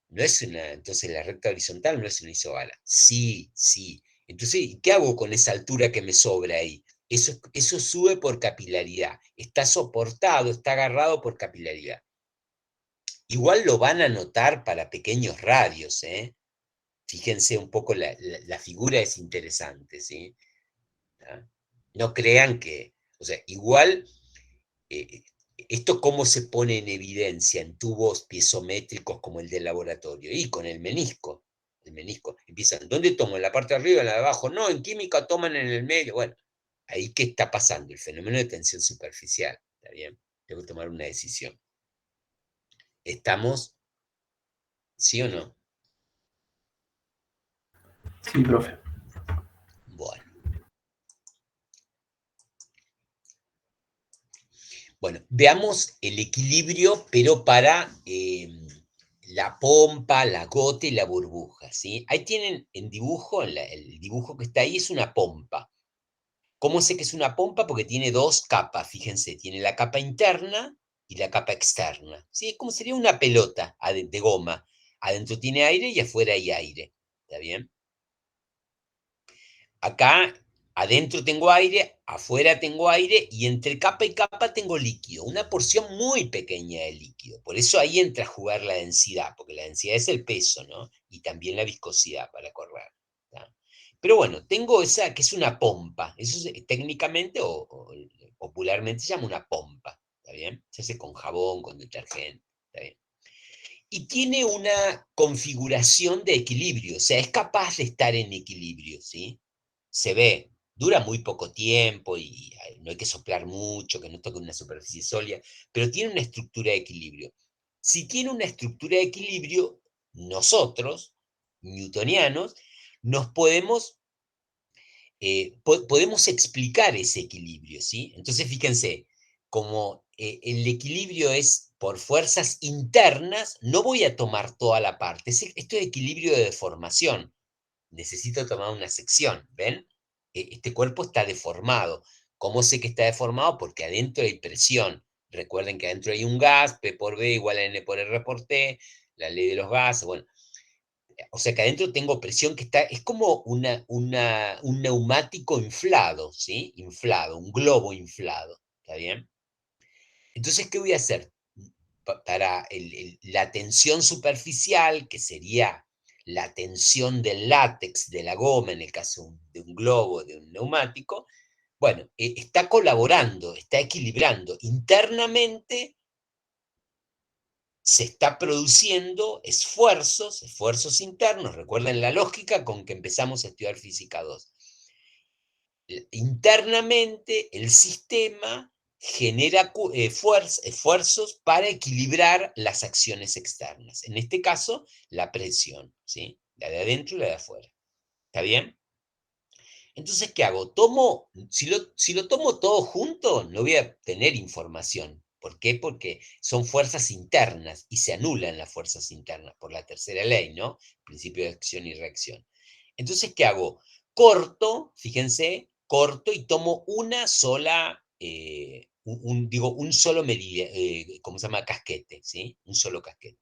No es entonces la recta horizontal no es una isobara. Sí, sí. Entonces, ¿y qué hago con esa altura que me sobra ahí? Eso sube por capilaridad. Está soportado, está agarrado por capilaridad. Igual lo van a notar para pequeños radios, ¿eh? Fíjense un poco, la figura es interesante, ¿sí? ¿Ah? No crean que, o sea, igual, eh, esto cómo se pone en evidencia en tubos piezométricos como el del laboratorio, y con el menisco, empiezan, ¿dónde tomo? ¿En la parte de arriba, en la de abajo? No, en química toman en el medio, bueno, ahí qué está pasando, el fenómeno de tensión superficial, ¿está bien? Tengo que tomar una decisión. ¿Estamos, sí o no? Sí, profe. Bueno. Bueno, veamos el equilibrio, pero para la pompa, la gota y la burbuja, ¿sí? Ahí tienen en dibujo, el dibujo que está ahí es una pompa. ¿Cómo sé que es una pompa? Porque tiene dos capas, fíjense, tiene la capa interna y la capa externa, ¿sí? Es como sería una pelota de goma. Adentro tiene aire y afuera hay aire, ¿está bien? Acá adentro tengo aire, afuera tengo aire y entre capa y capa tengo líquido, una porción muy pequeña de líquido. Por eso ahí entra a jugar la densidad, porque la densidad es el peso, ¿no? Y también la viscosidad para correr. ¿Tá? Pero bueno, tengo esa que es una pompa. Eso es, técnicamente o popularmente se llama una pompa. ¿Está bien? Se hace con jabón, con detergente. ¿Está bien? Y tiene una configuración de equilibrio, o sea, es capaz de estar en equilibrio, ¿sí? Se ve, dura muy poco tiempo y no hay que soplar mucho, que no toque una superficie sólida, pero tiene una estructura de equilibrio. Si tiene una estructura de equilibrio, nosotros, newtonianos, nos podemos explicar ese equilibrio, ¿sí? Entonces, fíjense, como el equilibrio es por fuerzas internas, no voy a tomar toda la parte. Esto es equilibrio de deformación. Necesito tomar una sección, ¿ven? Este cuerpo está deformado. ¿Cómo sé que está deformado? Porque adentro hay presión. Recuerden que adentro hay un gas, P por B igual a N por R por T, la ley de los gases, bueno, o sea que adentro tengo presión que está, es como un neumático inflado, ¿sí? Inflado, un globo inflado, ¿está bien? Entonces, ¿qué voy a hacer? Para la tensión superficial, que sería la tensión del látex, de la goma, en el caso de un globo, de un neumático, bueno, está colaborando, está equilibrando. Internamente se está produciendo esfuerzos internos. Recuerden la lógica con que empezamos a estudiar física 2. Internamente el sistema genera esfuerzos para equilibrar las acciones externas. En este caso, la presión, ¿sí? La de adentro y la de afuera. ¿Está bien? Entonces, ¿qué hago? Si lo tomo todo junto, no voy a tener información. ¿Por qué? Porque son fuerzas internas y se anulan las fuerzas internas por la tercera ley, ¿no? Principio de acción y reacción. Entonces, ¿qué hago? Corto, fíjense, corto y tomo una sola, digo, un solo medida, ¿cómo se llama? Casquete, ¿sí? Un solo casquete.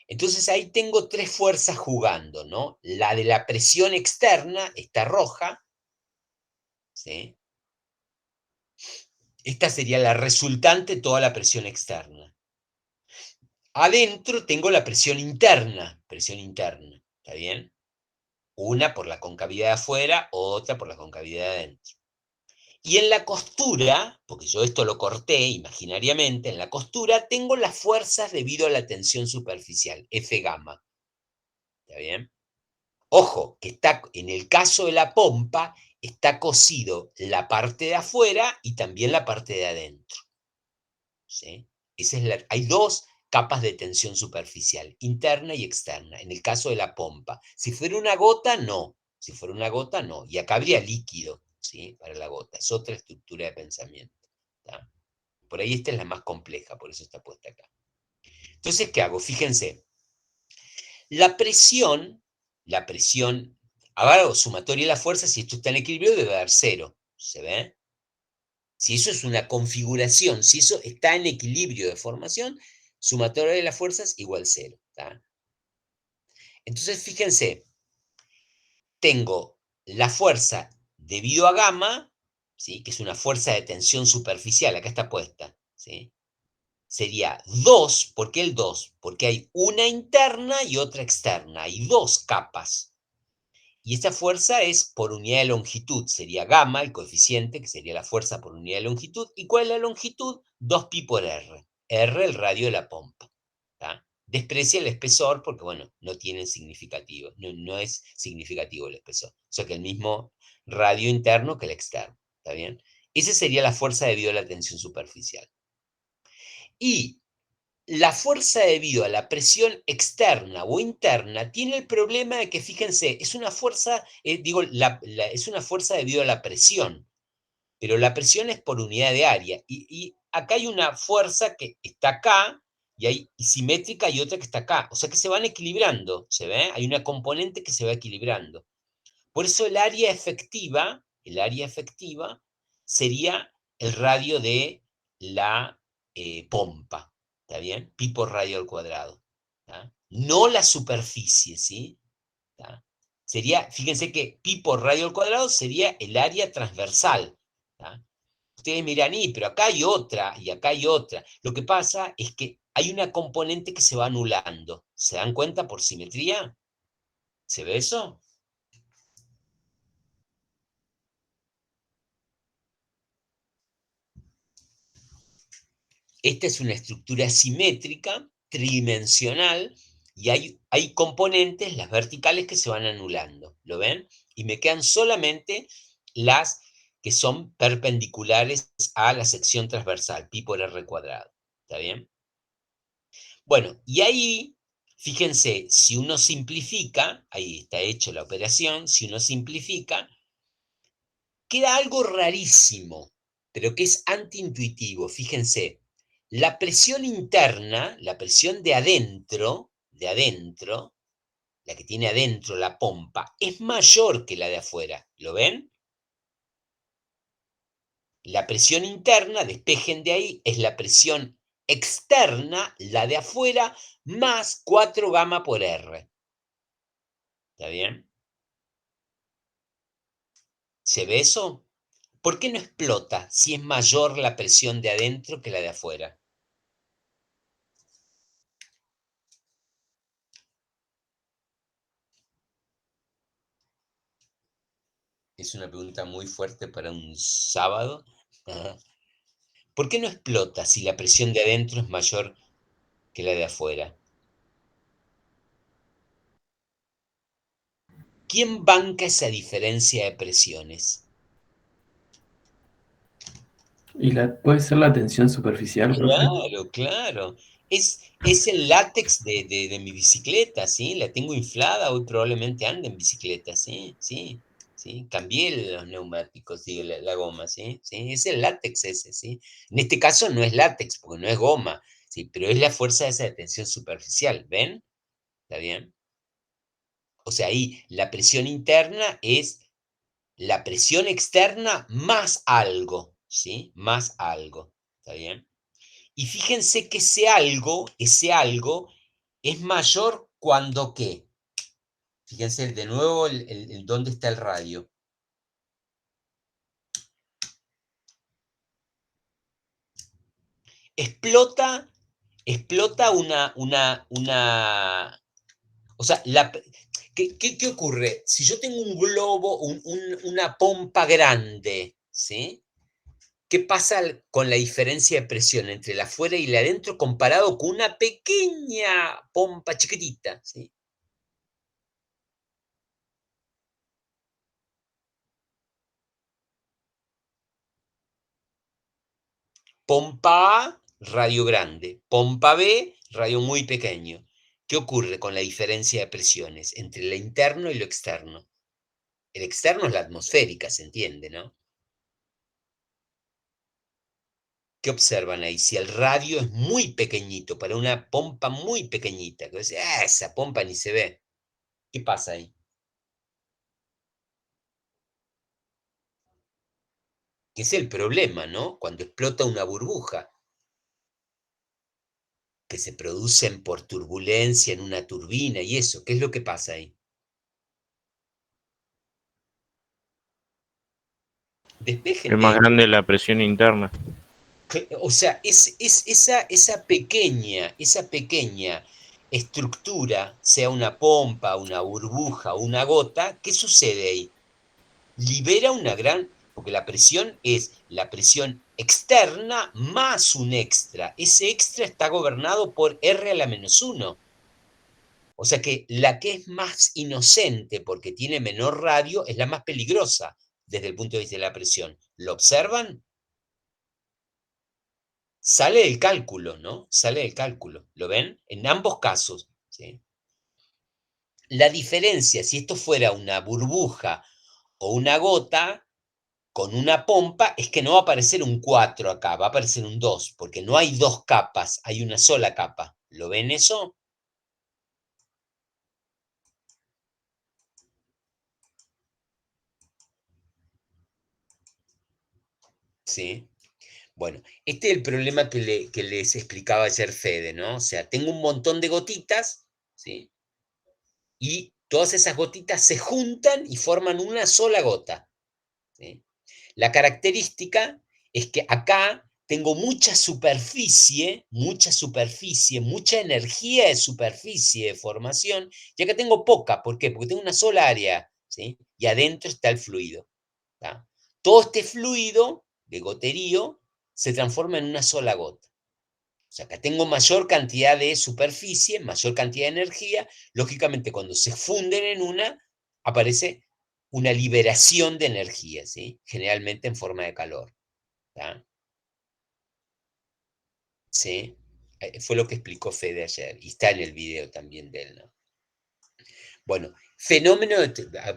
Entonces ahí tengo tres fuerzas jugando, ¿no? La de la presión externa está roja, ¿sí? Esta sería la resultante de toda la presión externa. Adentro tengo la presión interna, ¿está bien? Una por la concavidad de afuera, otra por la concavidad de adentro. Y en la costura, porque yo esto lo corté imaginariamente, en la costura tengo las fuerzas debido a la tensión superficial, F gamma, ¿está bien? Ojo, que está, en el caso de la pompa, está cosido la parte de afuera y también la parte de adentro. ¿Sí? Hay dos capas de tensión superficial, interna y externa, en el caso de la pompa. Si fuera una gota, no. Si fuera una gota, no. Y acá habría líquido, ¿sí? Para la gota. Es otra estructura de pensamiento. ¿Tá? Por ahí esta es la más compleja, por eso está puesta acá. Entonces, ¿qué hago? Fíjense, la presión, ahora sumatoria de la fuerza, si esto está en equilibrio, debe dar cero. ¿Se ve? Si eso es una configuración, si eso está en equilibrio de formación, sumatoria de las fuerzas igual cero. ¿Tá? Entonces, fíjense, tengo la fuerza debido a gamma, ¿sí? Que es una fuerza de tensión superficial, acá está puesta, ¿sí? Sería 2, ¿por qué el 2? Porque hay una interna y otra externa, hay dos capas. Y esta fuerza es por unidad de longitud, sería gamma, el coeficiente, que sería la fuerza por unidad de longitud. ¿Y cuál es la longitud? 2pi por r. R, el radio de la pompa. ¿Tá? Desprecia el espesor porque, bueno, no tiene significativo, no es significativo el espesor. O sea que el mismo radio interno que el externo. ¿Está bien? Esa sería la fuerza debido a la tensión superficial. Y la fuerza debido a la presión externa o interna tiene el problema de que, fíjense, es una fuerza, es una fuerza debido a la presión, pero la presión es por unidad de área. Y acá hay una fuerza que está acá, y simétrica y otra que está acá. O sea que se van equilibrando, ¿se ve? Hay una componente que se va equilibrando. Por eso el área efectiva sería el radio de la pompa, ¿está bien? Pi por radio al cuadrado. ¿Tá? No la superficie, ¿sí? ¿Tá? Sería, fíjense que pi por radio al cuadrado sería el área transversal. ¿Tá? Ustedes miran, pero acá hay otra y acá hay otra. Lo que pasa es que hay una componente que se va anulando. ¿Se dan cuenta por simetría? ¿Se ve eso? Esta es una estructura simétrica, tridimensional, y hay componentes, las verticales, que se van anulando. ¿Lo ven? Y me quedan solamente las que son perpendiculares a la sección transversal, pi por r cuadrado. ¿Está bien? Bueno, y ahí, Fíjense, si uno simplifica, ahí está hecho la operación, si uno simplifica, queda algo rarísimo, pero que es antiintuitivo. Fíjense, la presión interna, la presión de adentro, la que tiene adentro la pompa, es mayor que la de afuera. ¿Lo ven? La presión interna, despejen de ahí, es la presión externa, la de afuera, más 4 gamma por R. ¿Está bien? ¿Se ve eso? ¿Por qué no explota si es mayor la presión de adentro que la de afuera? Es una pregunta muy fuerte para un sábado. Ajá. ¿Por qué no explota si la presión de adentro es mayor que la de afuera? ¿Quién banca esa diferencia de presiones? ¿Y puede ser la tensión superficial, profe? Claro, claro. Es el látex de mi bicicleta, ¿sí? La tengo inflada, hoy probablemente ande en bicicleta, ¿sí? Sí, sí. Cambié los neumáticos, digo, la goma, ¿sí? Sí, es el látex ese, ¿sí? En este caso no es látex, porque no es goma, ¿sí? Pero es la fuerza de esa tensión superficial, ¿ven? ¿Está bien? O sea, ahí la presión interna es la presión externa más algo, ¿sí? Más algo, ¿está bien? Y fíjense que ese algo es mayor cuando ¿qué? Fíjense de nuevo dónde está el radio. Explota, explota o sea, ¿qué ocurre? Si yo tengo un globo, una pompa grande, ¿sí? ¿Qué pasa con la diferencia de presión entre la afuera y la adentro comparado con una pequeña pompa chiquitita, ¿sí? Pompa A, radio grande. Pompa B, radio muy pequeño. ¿Qué ocurre con la diferencia de presiones entre lo interno y lo externo? El externo es la atmosférica, se entiende, ¿no? ¿Qué observan ahí? Si el radio es muy pequeñito, para una pompa muy pequeñita, que dice, esa pompa ni se ve. ¿Qué pasa ahí? Que es el problema, ¿no? Cuando explota una burbuja, que se producen por turbulencia en una turbina y eso, ¿qué es lo que pasa ahí? Es más Despéjenme. grande la presión interna. O sea, esa pequeña estructura, sea una pompa, una burbuja o una gota, ¿qué sucede ahí? Libera una gran, porque la presión es la presión externa más un extra. Ese extra está gobernado por R a la menos 1. O sea que la que es más inocente porque tiene menor radio es la más peligrosa desde el punto de vista de la presión. ¿Lo observan? Sale del cálculo, ¿no? Sale del cálculo. ¿Lo ven? En ambos casos, ¿sí? La diferencia, si esto fuera una burbuja o una gota con una pompa, es que no va a aparecer un 4 acá, va a aparecer un 2, porque no hay dos capas, hay una sola capa. ¿Lo ven eso? Sí. Bueno, este es el problema que les explicaba ayer Fede, ¿no? O sea, tengo un montón de gotitas, ¿sí? Y todas esas gotitas se juntan y forman una sola gota, ¿sí? La característica es que acá tengo mucha superficie, mucha energía de superficie de formación, y acá tengo poca. ¿Por qué? Porque tengo una sola área, ¿sí? Y adentro está el fluido. ¿Tá? Todo este fluido de goterío se transforma en una sola gota. O sea, acá tengo mayor cantidad de superficie, mayor cantidad de energía. Lógicamente, cuando se funden en una, aparece una liberación de energía, ¿sí? Generalmente en forma de calor. ¿Tá? ¿Sí? Fue lo que explicó Fede ayer, y está en el video también de él, ¿no? Bueno,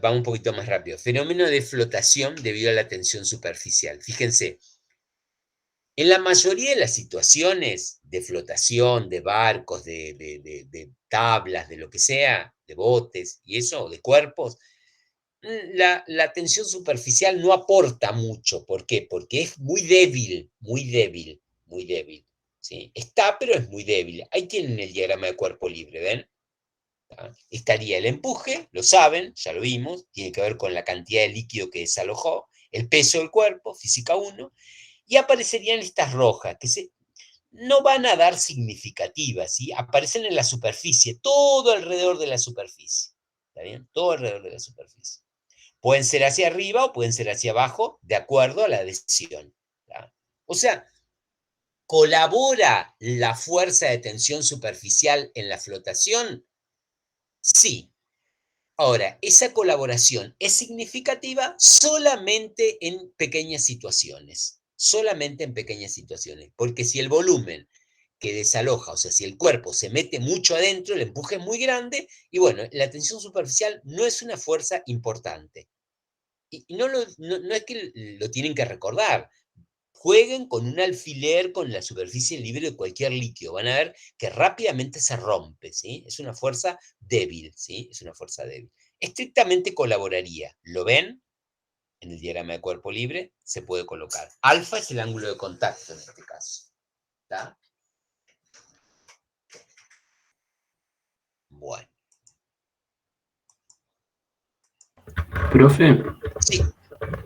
vamos un poquito más rápido. Fenómeno de flotación debido a la tensión superficial. Fíjense, en la mayoría de las situaciones de flotación, de barcos, de tablas, de lo que sea, de botes y eso, de cuerpos, la tensión superficial no aporta mucho. ¿Por qué? Porque es muy débil, muy débil, muy débil. ¿Sí? Está, pero es muy débil. Ahí tienen el diagrama de cuerpo libre, ¿ven? ¿Tá? Estaría el empuje, lo saben, ya lo vimos, tiene que ver con la cantidad de líquido que desalojó, el peso del cuerpo, física 1, y aparecerían estas rojas, que no van a dar significativas, ¿sí? Aparecen en la superficie, todo alrededor de la superficie. ¿Está bien? Todo alrededor de la superficie. Pueden ser hacia arriba o pueden ser hacia abajo, de acuerdo a la adhesión. ¿Tá? O sea, ¿colabora la fuerza de tensión superficial en la flotación? Sí. Ahora, esa colaboración es significativa solamente en pequeñas situaciones, solamente en pequeñas situaciones, porque si el volumen que desaloja, o sea, si el cuerpo se mete mucho adentro, el empuje es muy grande, y bueno, la tensión superficial no es una fuerza importante. Y no es que lo tienen que recordar. Jueguen con un alfiler con la superficie libre de cualquier líquido. Van a ver que rápidamente se rompe, ¿sí? Es una fuerza débil, ¿sí? Es una fuerza débil. Estrictamente colaboraría. ¿Lo ven? En el diagrama de cuerpo libre se puede colocar. Alfa es el ángulo de contacto en este caso. ¿Está? Bueno. Profe, Sí.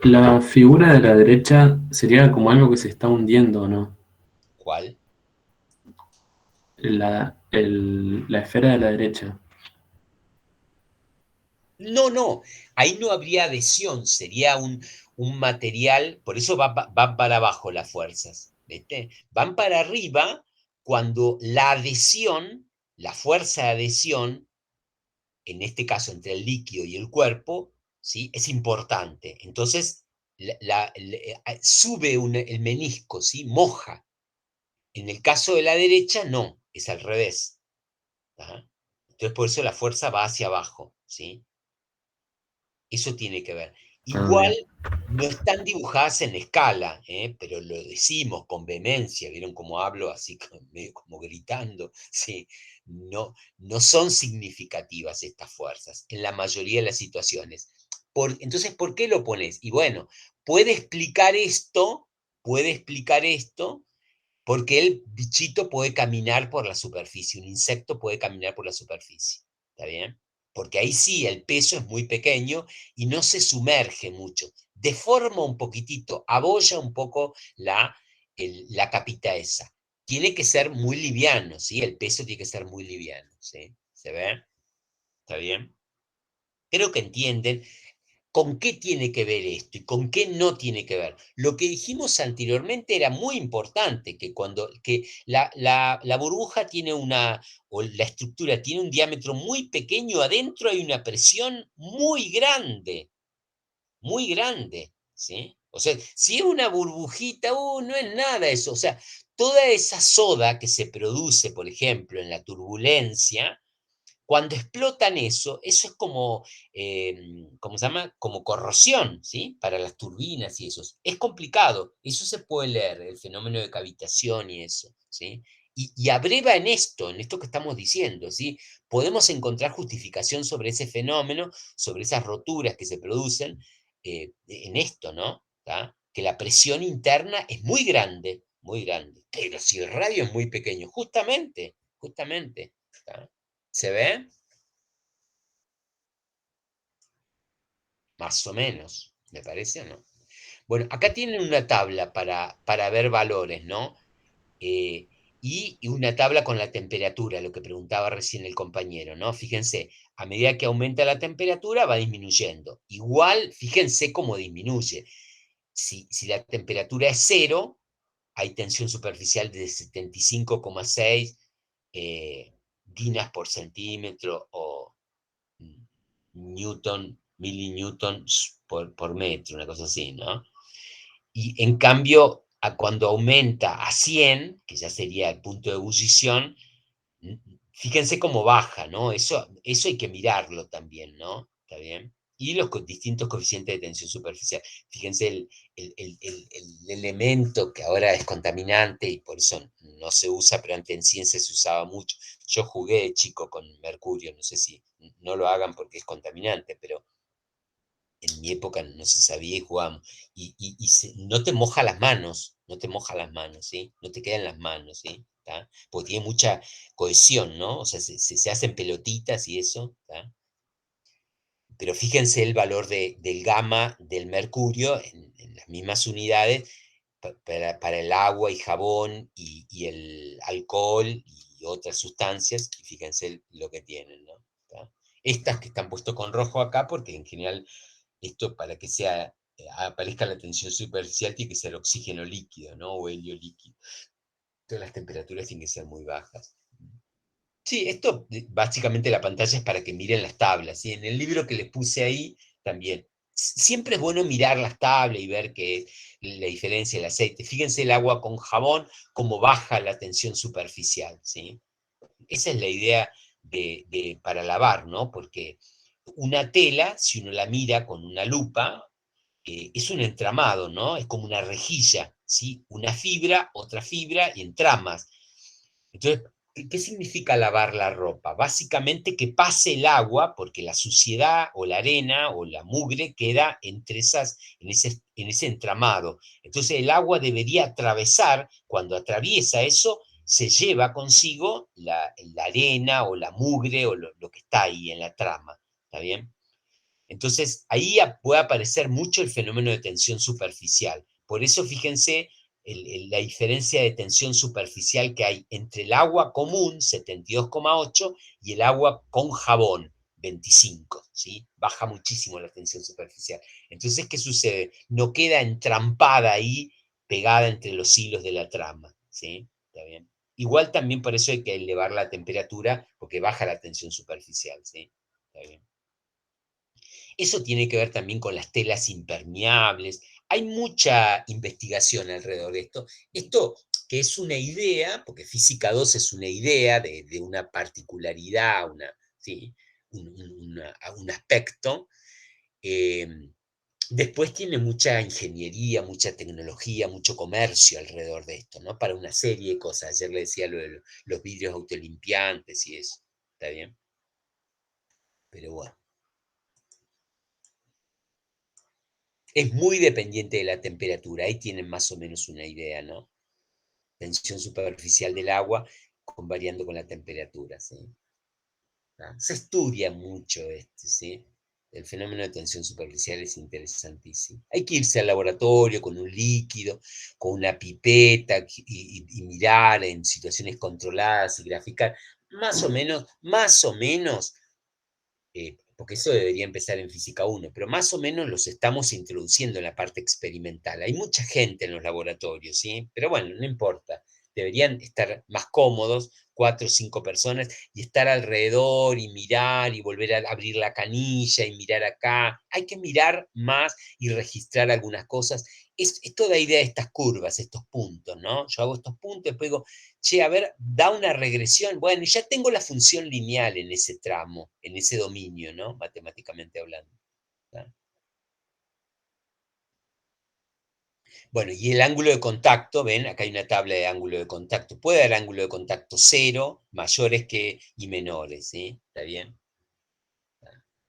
la figura de la derecha sería como algo que se está hundiendo, ¿no? ¿Cuál? La esfera de la derecha. No, no. Ahí no habría adhesión. Sería un material. Por eso van para abajo las fuerzas. ¿Viste? Van para arriba cuando la adhesión, la fuerza de adhesión, en este caso entre el líquido y el cuerpo, ¿sí? Es importante. Entonces, sube el menisco, ¿sí? Moja. En el caso de la derecha, no, es al revés. ¿Tá? Entonces, por eso la fuerza va hacia abajo, ¿sí? Eso tiene que ver. Ah, Igual bien. no están dibujadas en escala, pero lo decimos con vehemencia, ¿vieron cómo hablo así medio como gritando? Sí, no son significativas estas fuerzas en la mayoría de las situaciones. Entonces, ¿por qué lo pones? Y bueno, puede explicar esto, porque el bichito puede caminar por la superficie, un insecto puede caminar por la superficie, ¿está bien? Porque ahí sí el peso es muy pequeño y no se sumerge mucho, deforma un poquitito, abolla un poco la capita esa. Tiene que ser muy liviano, ¿sí? El peso tiene que ser muy liviano, ¿sí? ¿Se ve? ¿Está bien? Creo que entienden. ¿Con qué tiene que ver esto y con qué no tiene que ver? Lo que dijimos anteriormente era muy importante, que la burbuja tiene o la estructura tiene un diámetro muy pequeño, adentro hay una presión muy grande, ¿sí? O sea, si es una burbujita, no es nada eso. O sea, toda esa soda que se produce, por ejemplo, en la turbulencia, cuando explotan eso es como, ¿cómo se llama? Como corrosión, ¿sí? Para las turbinas y eso. Es complicado. Eso se puede leer, el fenómeno de cavitación y eso, ¿sí? Y abreva en esto que estamos diciendo, ¿sí? Podemos encontrar justificación sobre ese fenómeno, sobre esas roturas que se producen en esto, ¿no? ¿Tá? Que la presión interna es muy grande, pero si el radio es muy pequeño, justamente, ¿tá? ¿Se ve? Más o menos, me parece, ¿o no? Bueno, acá tienen una tabla para ver valores, ¿no? Eh, y una tabla con la temperatura, lo que preguntaba recién el compañero, ¿no? Fíjense, a medida que aumenta la temperatura va disminuyendo. Igual, fíjense cómo disminuye. Si la temperatura es cero, hay tensión superficial de 75,6 dinas por centímetro o milinewtons por metro, una cosa así, ¿no? Y en cambio, a cuando aumenta a 100, que ya sería el punto de ebullición, fíjense cómo baja, ¿no? Eso hay que mirarlo también, ¿no? ¿Está bien? Y los distintos coeficientes de tensión superficial. Fíjense el elemento que ahora es contaminante y por eso no se usa, pero antes en ciencia se usaba mucho. Yo jugué de chico con mercurio, no sé si no lo hagan porque es contaminante, pero en mi época no se sabía y jugábamos. No te moja las manos, no te moja las manos, ¿sí? No te quedan las manos, ¿sí? ¿Tá? Porque tiene mucha cohesión, ¿no? O sea, se hacen pelotitas y eso, ¿tá? Pero fíjense el valor del gamma del mercurio en las mismas unidades para el agua y jabón y el alcohol y otras sustancias, y fíjense lo que tienen, ¿no? ¿Tá? Estas que están puestos con rojo acá, porque en general esto para que aparezca la tensión superficial tiene que ser oxígeno líquido, ¿no? O helio líquido. Entonces las temperaturas tienen que ser muy bajas. Sí, esto básicamente la pantalla es para que miren las tablas. ¿Sí? En el libro que les puse ahí también. Siempre es bueno mirar las tablas y ver qué la diferencia del aceite. Fíjense el agua con jabón, cómo baja la tensión superficial. ¿Sí? Esa es la idea para lavar, ¿no? Porque una tela, si uno la mira con una lupa, es un entramado, ¿no? Es como una rejilla, ¿sí? Una fibra, otra fibra y entramas. Entonces, ¿qué significa lavar la ropa? Básicamente que pase el agua, porque la suciedad o la arena o la mugre queda en ese entramado. Entonces el agua debería atravesar, cuando atraviesa eso, se lleva consigo la arena o la mugre o lo que está ahí en la trama. ¿Está bien? Entonces, ahí puede aparecer mucho el fenómeno de tensión superficial. Por eso, fíjense la diferencia de tensión superficial que hay entre el agua común, 72,8, y el agua con jabón, 25, ¿sí? Baja muchísimo la tensión superficial. Entonces, ¿qué sucede? No queda entrampada ahí, pegada entre los hilos de la trama, ¿sí? ¿Está bien? Igual también por eso hay que elevar la temperatura, porque baja la tensión superficial, ¿sí? ¿Está bien? Eso tiene que ver también con las telas impermeables. Hay mucha investigación alrededor de esto. Esto que es una idea, porque física 2 es una idea de una particularidad, ¿sí? un aspecto. eh, Después tiene mucha ingeniería, mucha tecnología, mucho comercio alrededor de esto, ¿no? Para una serie de cosas. Ayer le decía lo de los vidrios autolimpiantes y eso. ¿Está bien? Pero bueno. Es muy dependiente de la temperatura, ahí tienen más o menos una idea, ¿no? Tensión superficial del agua variando con la temperatura, ¿sí? ¿Ah? Se estudia mucho ¿sí? El fenómeno de tensión superficial es interesantísimo. Hay que irse al laboratorio con un líquido, con una pipeta y mirar en situaciones controladas y graficar. Más o menos porque eso debería empezar en física 1, pero más o menos los estamos introduciendo en la parte experimental. Hay mucha gente en los laboratorios, ¿sí? Pero bueno, no importa. Deberían estar más cómodos, 4 o 5 personas, y estar alrededor y mirar y volver a abrir la canilla y mirar acá. Hay que mirar más y registrar algunas cosas. Es toda idea de estas curvas, estos puntos, ¿no? Yo hago estos puntos, después digo, che, a ver, da una regresión. Bueno, ya tengo la función lineal en ese tramo, en ese dominio, ¿no? Matemáticamente hablando. ¿Tá? Bueno, y el ángulo de contacto, ven, acá hay una tabla de ángulo de contacto. Puede haber ángulo de contacto cero, mayores que y menores, ¿sí? ¿Está bien?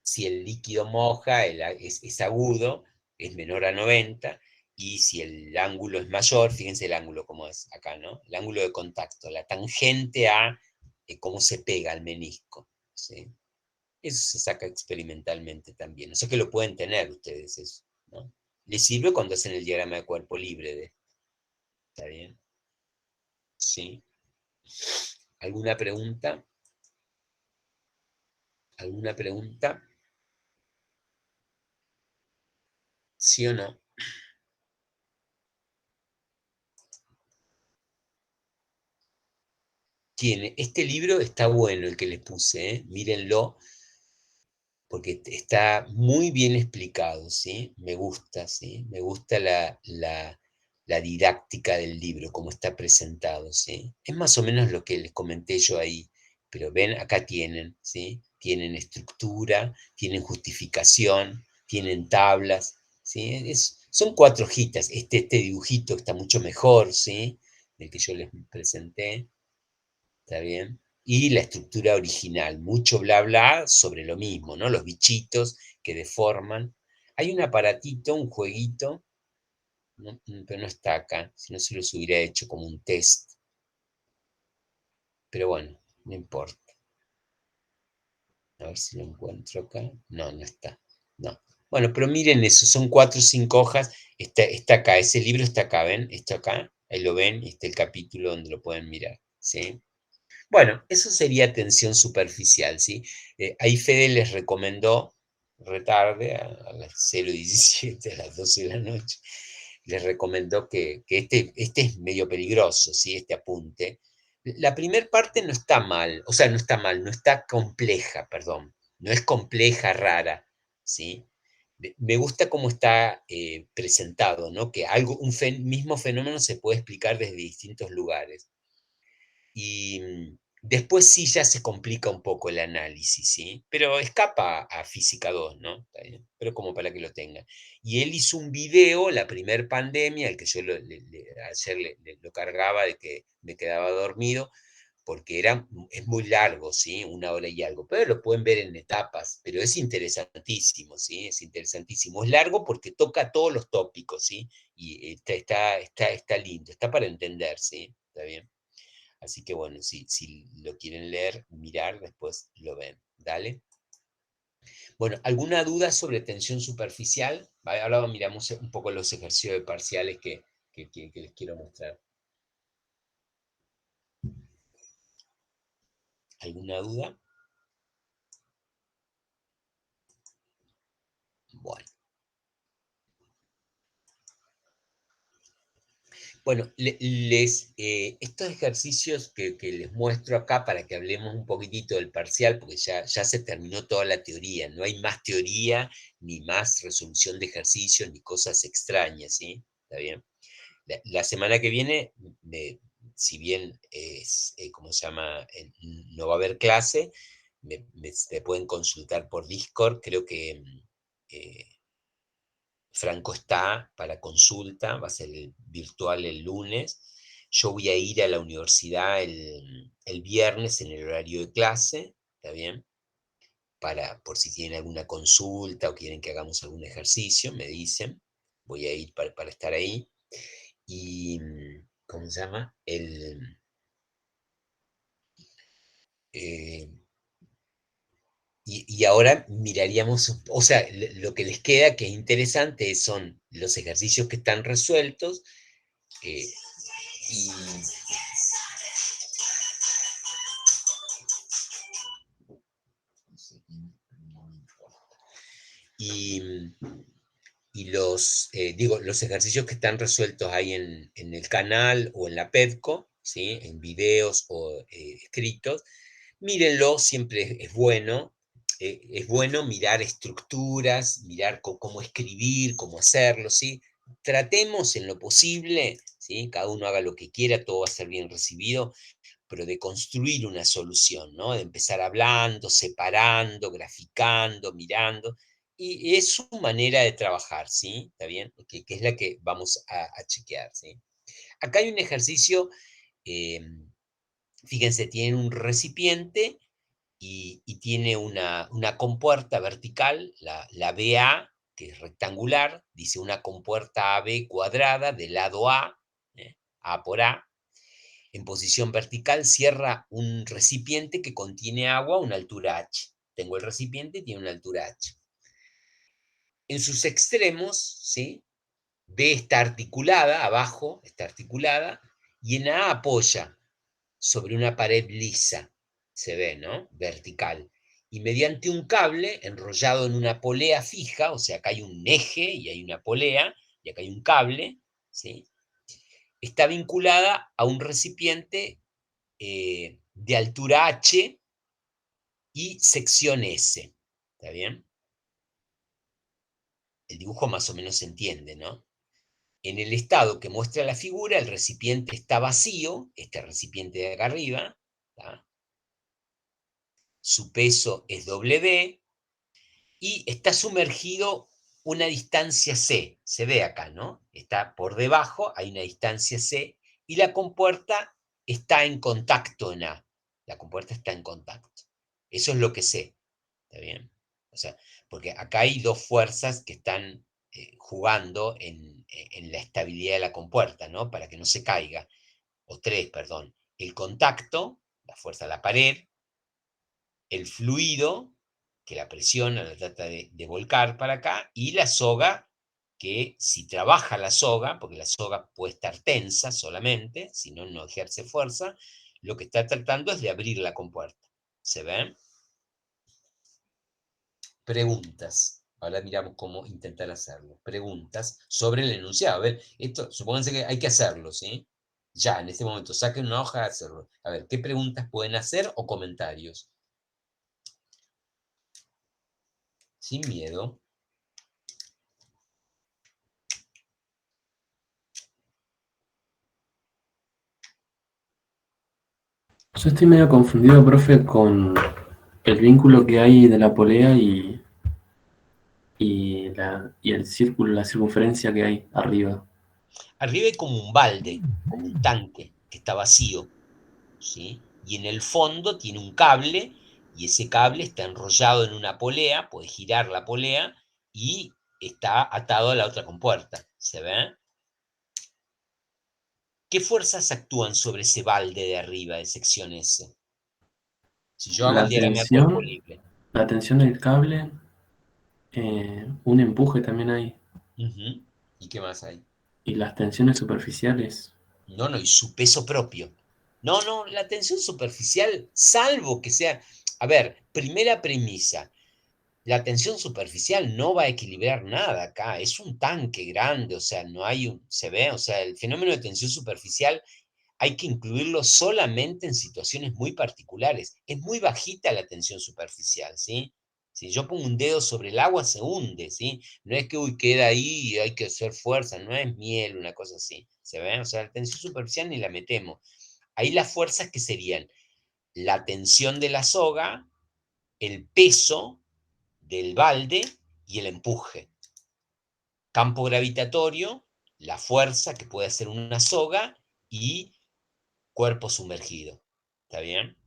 Si el líquido moja, es agudo, es menor a 90, y si el ángulo es mayor, fíjense el ángulo como es acá, ¿no? El ángulo de contacto, la tangente a cómo se pega al menisco, ¿sí? Eso se saca experimentalmente también. O sea que lo pueden tener ustedes eso, ¿no? Les sirve cuando hacen el diagrama de cuerpo libre ¿está bien? ¿Sí? ¿Alguna pregunta? ¿Alguna pregunta? ¿Sí o no? Este libro está bueno, el que les puse, ¿eh? Mírenlo, porque está muy bien explicado, ¿sí? Me gusta, ¿sí? Me gusta la didáctica del libro, cómo está presentado, ¿sí? Es más o menos lo que les comenté yo ahí, pero ven, acá tienen, ¿sí? Tienen estructura, tienen justificación, tienen tablas, ¿sí? Son 4 hojitas, este dibujito está mucho mejor, ¿sí? Del que yo les presenté, ¿está bien? Y la estructura original, mucho bla bla sobre lo mismo, ¿no? Los bichitos que deforman. Hay un aparatito, un jueguito, ¿no? Pero no está acá, si no se los hubiera hecho como un test. Pero bueno, no importa. A ver si lo encuentro acá. No, no está. No. Bueno, pero miren eso, son 4 o 5 hojas. Está acá, ese libro está acá, ¿ven? Está acá, ahí lo ven, y está el capítulo donde lo pueden mirar, ¿sí? Bueno, eso sería atención superficial, ¿sí? Ahí Fede les recomendó, retarde, a las 0:17, a las 12 de la noche, les recomendó que este es medio peligroso, ¿sí? Este apunte. La primera parte no está mal, o sea, no está mal, no está compleja, perdón, no es compleja, rara, ¿sí? Me gusta cómo está presentado, ¿no? Que mismo fenómeno se puede explicar desde distintos lugares. Y después sí ya se complica un poco el análisis, ¿sí? Pero escapa a Física 2, ¿no? Está bien, pero como para que lo tengan. Y él hizo un video, la primer pandemia, al que yo ayer lo cargaba de que me quedaba dormido, porque es muy largo, ¿sí? 1 hora y algo, pero lo pueden ver en etapas, pero es interesantísimo, ¿sí? Es interesantísimo. Es largo porque toca todos los tópicos, ¿sí? Y está lindo, está para entender, ¿sí? Está bien. Así que bueno, si lo quieren leer, mirar, después lo ven. Dale. Bueno, ¿alguna duda sobre tensión superficial? Ahora miramos un poco los ejercicios de parciales que les quiero mostrar. ¿Alguna duda? Bueno. Bueno, estos ejercicios que les muestro acá para que hablemos un poquitito del parcial, porque ya se terminó toda la teoría, no hay más teoría, ni más resolución de ejercicios, ni cosas extrañas, ¿sí? ¿Está bien? La semana que viene, si bien ¿cómo se llama? No va a haber clase, me pueden consultar por Discord, creo que eh, Franco está para consulta, va a ser virtual el lunes. Yo voy a ir a la universidad el viernes en el horario de clase, ¿está bien? Por si tienen alguna consulta o quieren que hagamos algún ejercicio, me dicen. Voy a ir para estar ahí. Y, ¿cómo se llama? Eh, y ahora miraríamos, o sea, lo que les queda que es interesante son los ejercicios que están resueltos eh, y, y, los ejercicios que están resueltos ahí en el canal o en la PEDCO, ¿sí? En videos o escritos, mírenlo, siempre es bueno. Es bueno mirar estructuras, mirar cómo escribir, cómo hacerlo, ¿sí? Tratemos en lo posible, ¿sí? Cada uno haga lo que quiera, todo va a ser bien recibido, pero de construir una solución, ¿no? De empezar hablando, separando, graficando, mirando, y es su manera de trabajar, ¿sí? ¿Está bien? Que es la que vamos a chequear, ¿sí? Acá hay un ejercicio, eh, fíjense, tienen un recipiente y tiene una compuerta vertical, la BA, que es rectangular, dice una compuerta AB cuadrada del lado A, A por A, en posición vertical cierra un recipiente que contiene agua a una altura h. Tengo el recipiente y tiene una altura h. En sus extremos, ¿sí? B está articulada, abajo está articulada, y en A apoya sobre una pared lisa, se ve, ¿no? Vertical. Y mediante un cable enrollado en una polea fija, o sea, acá hay un eje y hay una polea, y acá hay un cable, ¿sí? Está vinculada a un recipiente de altura H y sección S. ¿Está bien? El dibujo más o menos se entiende, ¿no? en el estado que muestra la figura, el recipiente está vacío, este recipiente de acá arriba, ¿tá? Su peso es W, y está sumergido una distancia C, se ve acá, ¿no? Está por debajo, hay una distancia C, y la compuerta está en contacto en A. La compuerta está en contacto. Eso es lo que sé, ¿está bien? O sea, porque acá hay dos fuerzas que están jugando en la estabilidad de la compuerta, ¿no? Para que no se caiga. O tres, perdón. El contacto, la fuerza de la pared, el fluido, que la presiona, la trata de volcar para acá, y la soga, que si trabaja la soga, porque la soga puede estar tensa solamente, si no, no ejerce fuerza, lo que está tratando es de abrir la compuerta. ¿Se ven? Preguntas. Ahora miramos cómo intentar hacerlo. Preguntas sobre el enunciado. A ver, esto, supónganse que hay que hacerlo, ¿sí? Ya, en este momento, saquen una hoja a hacerlo. A ver, ¿qué preguntas pueden hacer o comentarios? Sin miedo. Yo estoy medio confundido, profe, con el vínculo que hay de la polea y el círculo, la circunferencia que hay arriba. Arriba hay como un balde, como un tanque que está vacío, ¿sí? Y en el fondo tiene un cable, y ese cable está enrollado en una polea, puede girar la polea, y está atado a la otra compuerta. ¿Se ve? ¿Qué fuerzas actúan sobre ese balde de arriba de sección S? Si yo hago el La diagrama de cuerpo tensión, libre. la tensión del cable, un empuje también hay, Ujú. ¿Y qué más hay? y las tensiones superficiales. No, no, y su peso propio. No, no, la tensión superficial, salvo que sea... A ver, primera premisa. La tensión superficial no va a equilibrar nada acá, es un tanque grande, o sea, no hay un, se ve, o sea, el fenómeno de tensión superficial hay que incluirlo solamente en situaciones muy particulares. Es muy bajita la tensión superficial, ¿sí? Si yo pongo un dedo sobre el agua, se hunde, ¿sí? No es que, uy, queda ahí y hay que hacer fuerza, no es miel, una cosa así, ¿se ve? O sea, la tensión superficial ni la metemos. Ahí las fuerzas que serían la tensión de la soga, el peso del balde y el empuje. Campo gravitatorio, la fuerza que puede hacer una soga y cuerpo sumergido. ¿Está bien?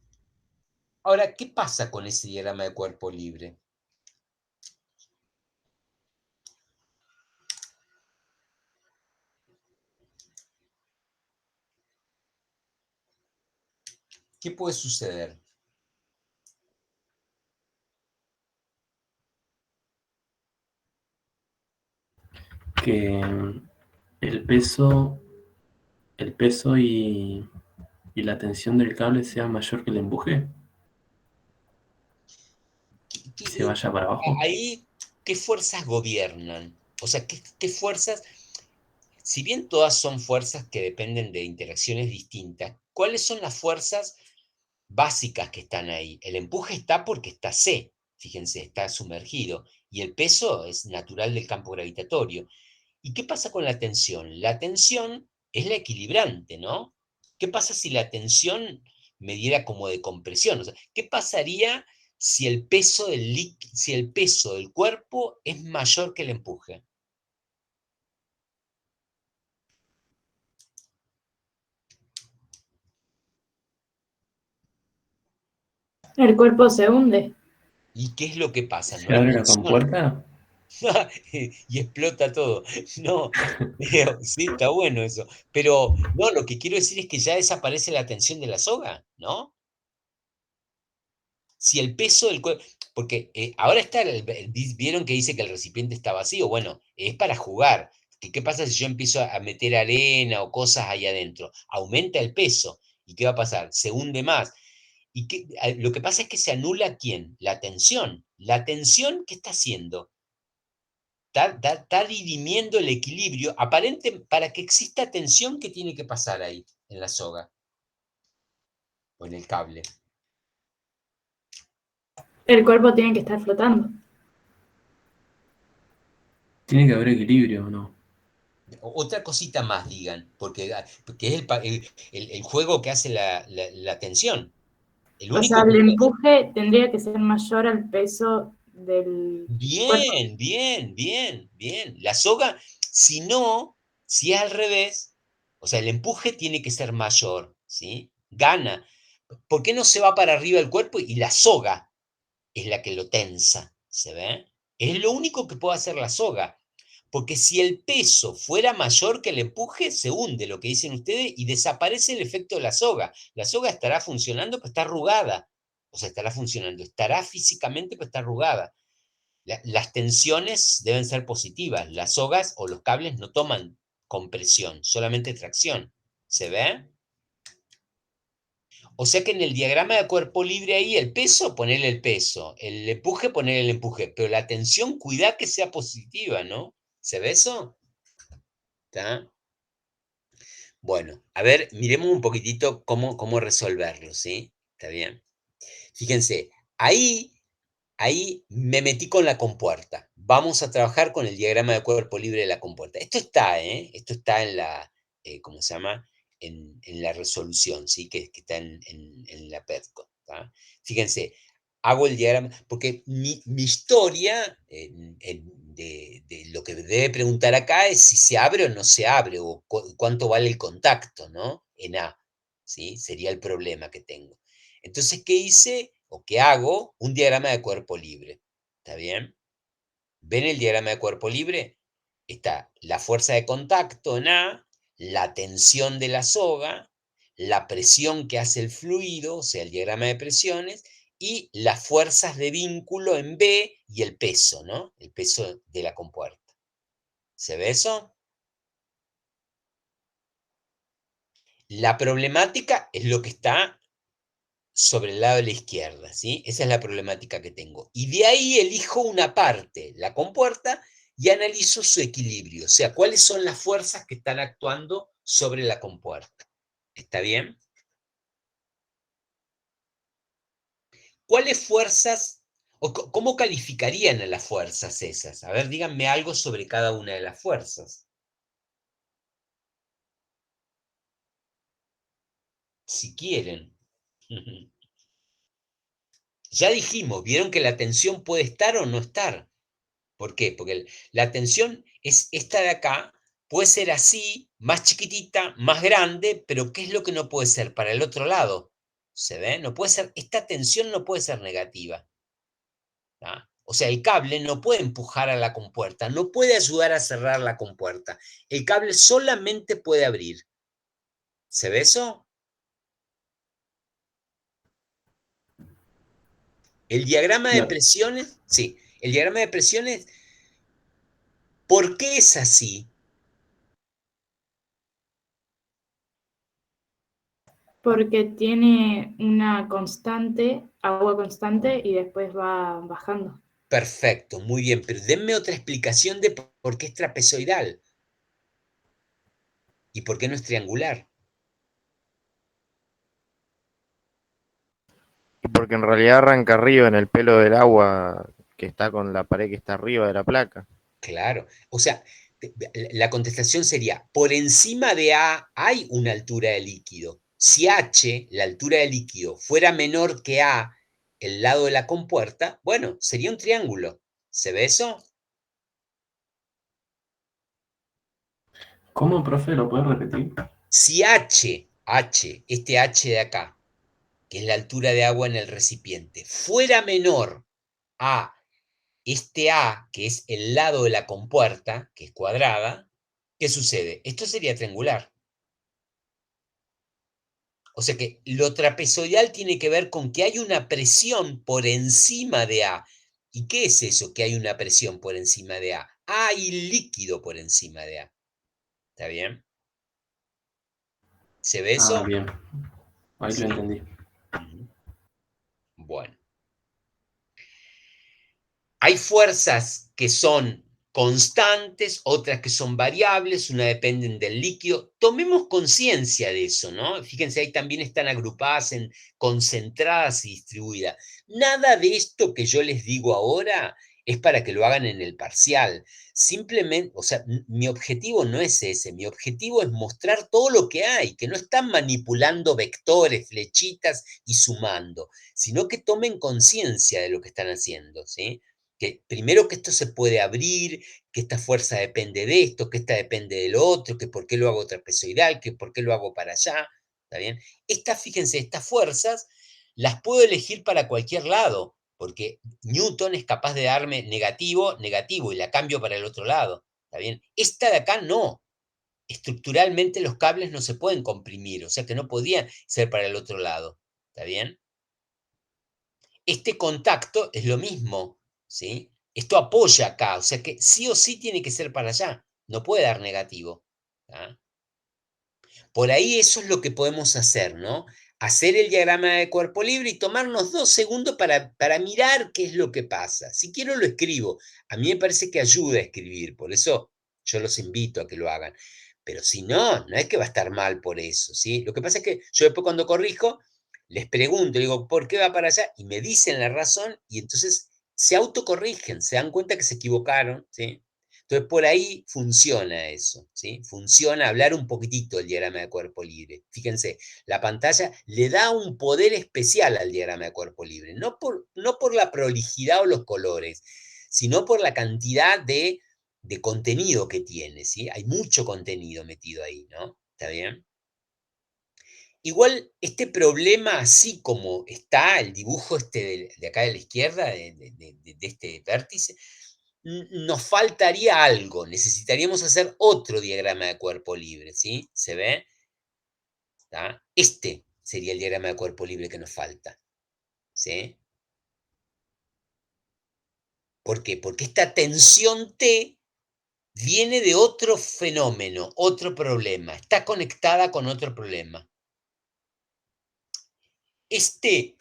Ahora, ¿qué pasa con ese diagrama de cuerpo libre? ¿Qué puede suceder? Que el peso, el peso y la tensión del cable sea mayor que el empuje, se vaya para abajo. Ahí, ¿qué fuerzas gobiernan? O sea, ¿qué fuerzas, si bien todas son fuerzas que dependen de interacciones distintas, ¿cuáles son las fuerzas básicas que están ahí? El empuje está porque está C, fíjense, está sumergido, y el peso es natural del campo gravitatorio. ¿Y qué pasa con la tensión? La tensión es la equilibrante, ¿no? ¿Qué pasa si la tensión me diera como de compresión? O sea, ¿qué pasaría si si el peso del cuerpo es mayor que el empuje? El cuerpo se hunde. ¿Y qué es lo que pasa? No ¿Se hay abre la tensión. compuerta? Y explota todo. No, sí, está bueno eso. Pero no, lo que quiero decir es que ya desaparece la tensión de la soga, ¿no? Si el peso del cuerpo, porque ahora está, vieron que dice que el recipiente está vacío, bueno, es para jugar. ¿Qué pasa si yo empiezo a meter arena o cosas ahí adentro? Aumenta el peso. ¿Y qué va a pasar? Se hunde más. Lo que pasa es que se anula ¿quién? La tensión. La tensión, ¿qué está haciendo? Está dirimiendo el equilibrio aparente para que exista tensión. ¿Qué tiene que pasar ahí en la soga o en el cable? El cuerpo tiene que estar flotando. Tiene que haber equilibrio, ¿o no? Otra cosita más, digan, porque es el juego que hace la tensión. El O sea, único el que... empuje tendría que ser mayor al peso del cuerpo. Bien, bien, bien, bien. La soga, si no, si es al revés, o sea, el empuje tiene que ser mayor, ¿sí? Gana. ¿Por qué no se va para arriba el cuerpo y la soga es la que lo tensa? ¿Se ve? Es lo único que puede hacer la soga. Porque si el peso fuera mayor que el empuje, se hunde, lo que dicen ustedes, y desaparece el efecto de la soga. La soga estará funcionando, pero está arrugada. O sea, estará funcionando, estará físicamente, pero está arrugada. Las tensiones deben ser positivas. Las sogas o los cables no toman compresión, solamente tracción. ¿Se ve? O sea que en el diagrama de cuerpo libre ahí, el peso, ponerle el peso. El empuje, ponerle el empuje. Pero la tensión, cuidá que sea positiva, ¿no? ¿Se ve eso? ¿Está? Bueno, a ver, miremos un poquitito cómo resolverlo, ¿sí? ¿Está bien? Fíjense, ahí me metí con la compuerta. Vamos a trabajar con el diagrama de cuerpo libre de la compuerta. Esto está, ¿eh? Esto está en la, ¿cómo se llama? En la resolución, ¿sí? Que está en la PERCO, ¿tá? Fíjense, hago el diagrama, porque mi historia de lo que debe preguntar acá es si se abre o no se abre, o cuánto vale el contacto, ¿no? En A, ¿sí? Sería el problema que tengo. Entonces, ¿qué hice o qué hago? Un diagrama de cuerpo libre. ¿Está bien? ¿Ven el diagrama de cuerpo libre? Está la fuerza de contacto en A, la tensión de la soga, la presión que hace el fluido, o sea, el diagrama de presiones, y las fuerzas de vínculo en B y el peso, ¿no? El peso de la compuerta. ¿Se ve eso? La problemática es lo que está sobre el lado de la izquierda, ¿sí? Esa es la problemática que tengo. Y de ahí elijo una parte, la compuerta, y analizo su equilibrio, o sea, cuáles son las fuerzas que están actuando sobre la compuerta. ¿Está bien? ¿Cuáles fuerzas, o cómo calificarían a las fuerzas esas? A ver, díganme algo sobre cada una de las fuerzas. Si quieren. Ya dijimos, vieron que la tensión puede estar o no estar. ¿Por qué? Porque la tensión es esta de acá, puede ser así, más chiquitita, más grande, pero ¿qué es lo que no puede ser? Para el otro lado. ¿Se ve? No puede ser, esta tensión no puede ser negativa. ¿Tá? O sea, el cable no puede empujar a la compuerta, no puede ayudar a cerrar la compuerta. El cable solamente puede abrir. ¿Se ve eso? El diagrama de Claro. presiones, sí, el diagrama de presiones, ¿por qué es así? Porque tiene una constante, agua constante, y después va bajando. Perfecto, muy bien, pero denme otra explicación de por qué es trapezoidal y por qué no es triangular. Y porque en realidad arranca arriba en el pelo del agua que está con la pared que está arriba de la placa. Claro, o sea, la contestación sería, por encima de A hay una altura de líquido. Si H, la altura de líquido, fuera menor que A, el lado de la compuerta, bueno, sería un triángulo. ¿Se ve eso? ¿Cómo, profe? ¿Lo puedes repetir? Si H, este H de acá, que es la altura de agua en el recipiente, fuera menor a este A, que es el lado de la compuerta, que es cuadrada, ¿qué sucede? Esto sería triangular. O sea que lo trapezoidal tiene que ver con que hay una presión por encima de A. ¿Y qué es eso que hay una presión por encima de A? Hay líquido por encima de A. ¿Está bien? ¿Se ve Ah, eso? bien. Ahí lo Sí. entendí. Ujú. Bueno. Hay fuerzas que son constantes, otras que son variables, una dependen del líquido. Tomemos conciencia de eso, ¿no? Fíjense, ahí también están agrupadas en concentradas y distribuidas. Nada de esto que yo les digo ahora es para que lo hagan en el parcial. Simplemente, o sea, mi objetivo no es ese, mi objetivo es mostrar todo lo que hay, que no están manipulando vectores, flechitas y sumando, sino que tomen conciencia de lo que están haciendo, ¿sí? Que primero que esto se puede abrir, que esta fuerza depende de esto, que esta depende del otro, que por qué lo hago trapezoidal, que por qué lo hago para allá, ¿está bien? Fíjense, estas fuerzas las puedo elegir para cualquier lado, porque Newton es capaz de darme negativo, negativo, y la cambio para el otro lado, ¿está bien? Esta de acá no. Estructuralmente los cables no se pueden comprimir, o sea que no podían ser para el otro lado, ¿está bien? Este contacto es lo mismo, ¿sí? Esto apoya acá, o sea que sí o sí tiene que ser para allá, no puede dar negativo. ¿Tá? Por ahí eso es lo que podemos hacer, ¿no? Hacer el diagrama de cuerpo libre y tomarnos 2 segundos para mirar qué es lo que pasa. Si quiero lo escribo. A mí me parece que ayuda a escribir, por eso yo los invito a que lo hagan. Pero si no, no es que va a estar mal por eso, ¿sí? Lo que pasa es que yo después cuando corrijo, les pregunto, digo, ¿por qué va para allá? Y me dicen la razón y entonces se autocorrigen, se dan cuenta que se equivocaron, ¿sí? Entonces, por ahí funciona eso, ¿sí? Funciona hablar un poquitito del diagrama de cuerpo libre. Fíjense, la pantalla le da un poder especial al diagrama de cuerpo libre, no por la prolijidad o los colores, sino por la cantidad de contenido que tiene, ¿sí? Hay mucho contenido metido ahí, ¿no? ¿Está bien? Igual, este problema, así como está el dibujo de acá de la izquierda, de este vértice, nos faltaría algo, necesitaríamos hacer otro diagrama de cuerpo libre, ¿sí? ¿Se ve? ¿Tá? Este sería el diagrama de cuerpo libre que nos falta, ¿sí? ¿Por qué? Porque esta tensión T viene de otro fenómeno, otro problema, está conectada con otro problema. Este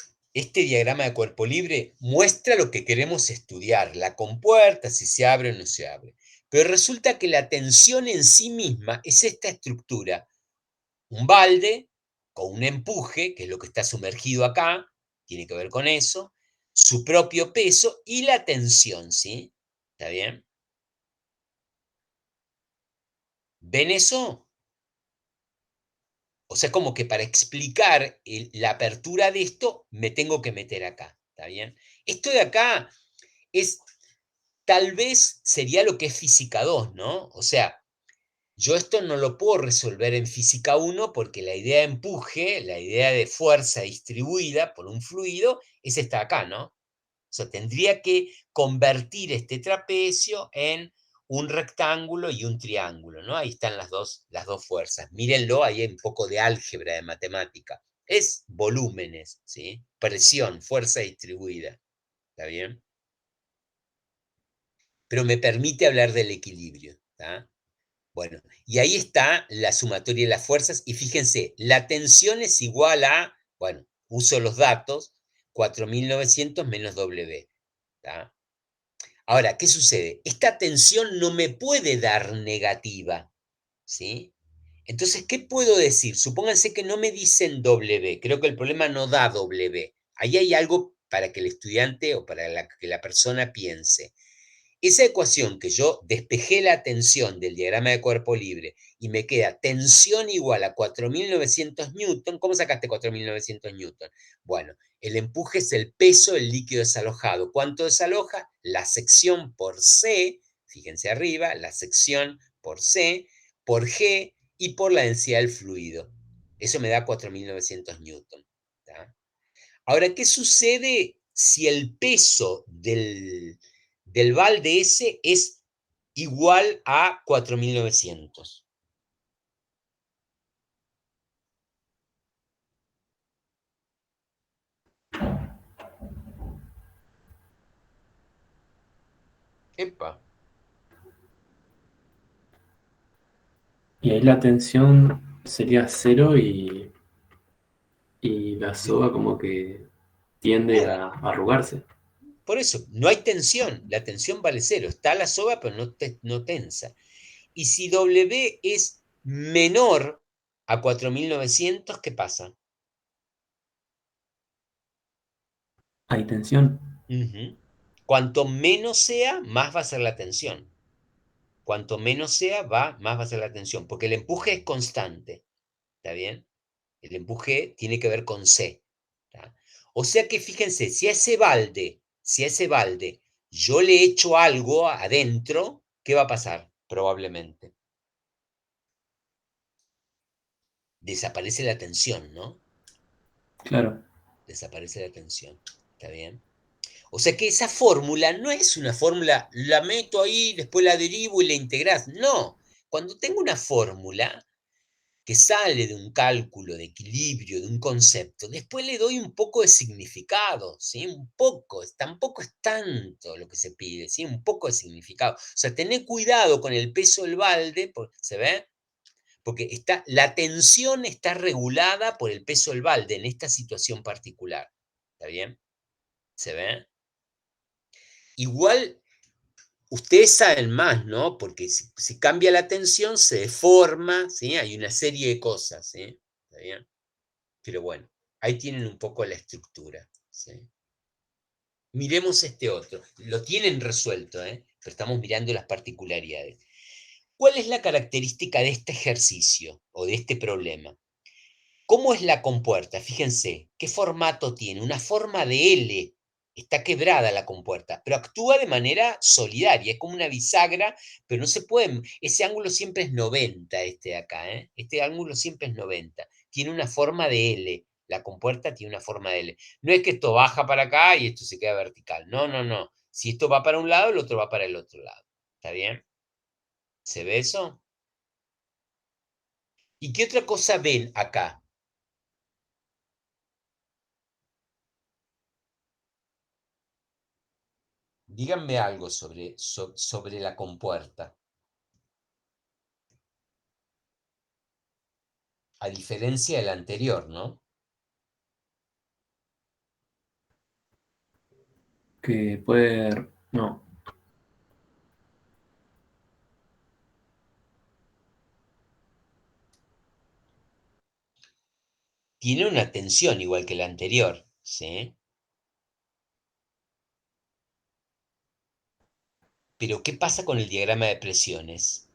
diagrama de cuerpo libre muestra lo que queremos estudiar, la compuerta, si se abre o no se abre. Pero resulta que la tensión en sí misma es esta estructura. Un balde con un empuje, que es lo que está sumergido acá, tiene que ver con eso, su propio peso y la tensión, ¿sí? ¿Está bien? ¿Ven eso? O sea, como que para explicar la apertura de esto, me tengo que meter acá, ¿está bien? Esto de acá es, tal vez sería lo que es física 2, ¿no? O sea, yo esto no lo puedo resolver en física 1 porque la idea de empuje, la idea de fuerza distribuida por un fluido, es esta acá, ¿no? O sea, tendría que convertir este trapecio en un rectángulo y un triángulo, ¿no? Ahí están las dos fuerzas. Mírenlo, ahí hay un poco de álgebra de matemática. Es volúmenes, ¿sí? Presión, fuerza distribuida. ¿Está bien? Pero me permite hablar del equilibrio, ¿está? Bueno, y ahí está la sumatoria de las fuerzas, y fíjense, la tensión es igual a, bueno, uso los datos, 4.900 menos W, ¿tá? Ahora, ¿qué sucede? Esta tensión no me puede dar negativa, ¿sí? Entonces, ¿qué puedo decir? Supónganse que no me dicen W, creo que el problema no da W. Ahí hay algo para que el estudiante o para que la persona piense. Esa ecuación que yo despejé la tensión del diagrama de cuerpo libre y me queda tensión igual a 4.900 newton, ¿cómo sacaste 4.900 newton? Bueno, el empuje es el peso del líquido desalojado. ¿Cuánto desaloja? La sección por C, fíjense arriba, la sección por C, por G y por la densidad del fluido. Eso me da 4.900 newton. ¿Tá? Ahora, ¿qué sucede si el peso del balde ese es igual a 4.900? Epa. Y ahí la tensión sería cero y la soga como que tiende Nada. a arrugarse. Por eso, no hay tensión. La tensión vale cero. Está la soga, pero no tensa. Y si W es menor a 4.900, ¿qué pasa? Hay tensión. Ujú. Cuanto menos sea, más va a ser la tensión. Cuanto menos sea, más va a ser la tensión, porque el empuje es constante, ¿está bien? El empuje tiene que ver con C, ¿tá? O sea que fíjense, si a ese balde yo le echo algo adentro, ¿qué va a pasar? Probablemente. Desaparece la tensión, ¿no? Claro. Desaparece la tensión, ¿está bien? O sea que esa fórmula no es una fórmula, la meto ahí, después la derivo y la integras. No, cuando tengo una fórmula que sale de un cálculo de equilibrio, de un concepto, después le doy un poco de significado, ¿sí? Un poco, tampoco es tanto lo que se pide, ¿sí? Un poco de significado. O sea, tener cuidado con el peso del balde, ¿se ve? Porque la tensión está regulada por el peso del balde en esta situación particular. ¿Está bien? ¿Se ve? Igual ustedes saben más, ¿no? Porque si cambia la tensión, se deforma, ¿sí? Hay una serie de cosas, ¿sí? ¿Está bien? Pero bueno, ahí tienen un poco la estructura, ¿sí? Miremos este otro. Lo tienen resuelto, ¿eh? Pero estamos mirando las particularidades. ¿Cuál es la característica de este ejercicio o de este problema? ¿Cómo es la compuerta? Fíjense, ¿qué formato tiene? Una forma de L. Está quebrada la compuerta, pero actúa de manera solidaria, es como una bisagra, pero no se puede, ese ángulo siempre es 90, este de acá, ¿eh? Este ángulo siempre es 90. Tiene una forma de L, la compuerta tiene una forma de L. No es que esto baja para acá y esto se queda vertical, no, no, no. Si esto va para un lado, el otro va para el otro lado. ¿Está bien? ¿Se ve eso? ¿Y qué otra cosa ven acá? Díganme algo sobre la compuerta, a diferencia del anterior, ¿no? Que puede... No. Tiene una tensión igual que la anterior, ¿sí? Pero ¿qué pasa con el diagrama de presiones?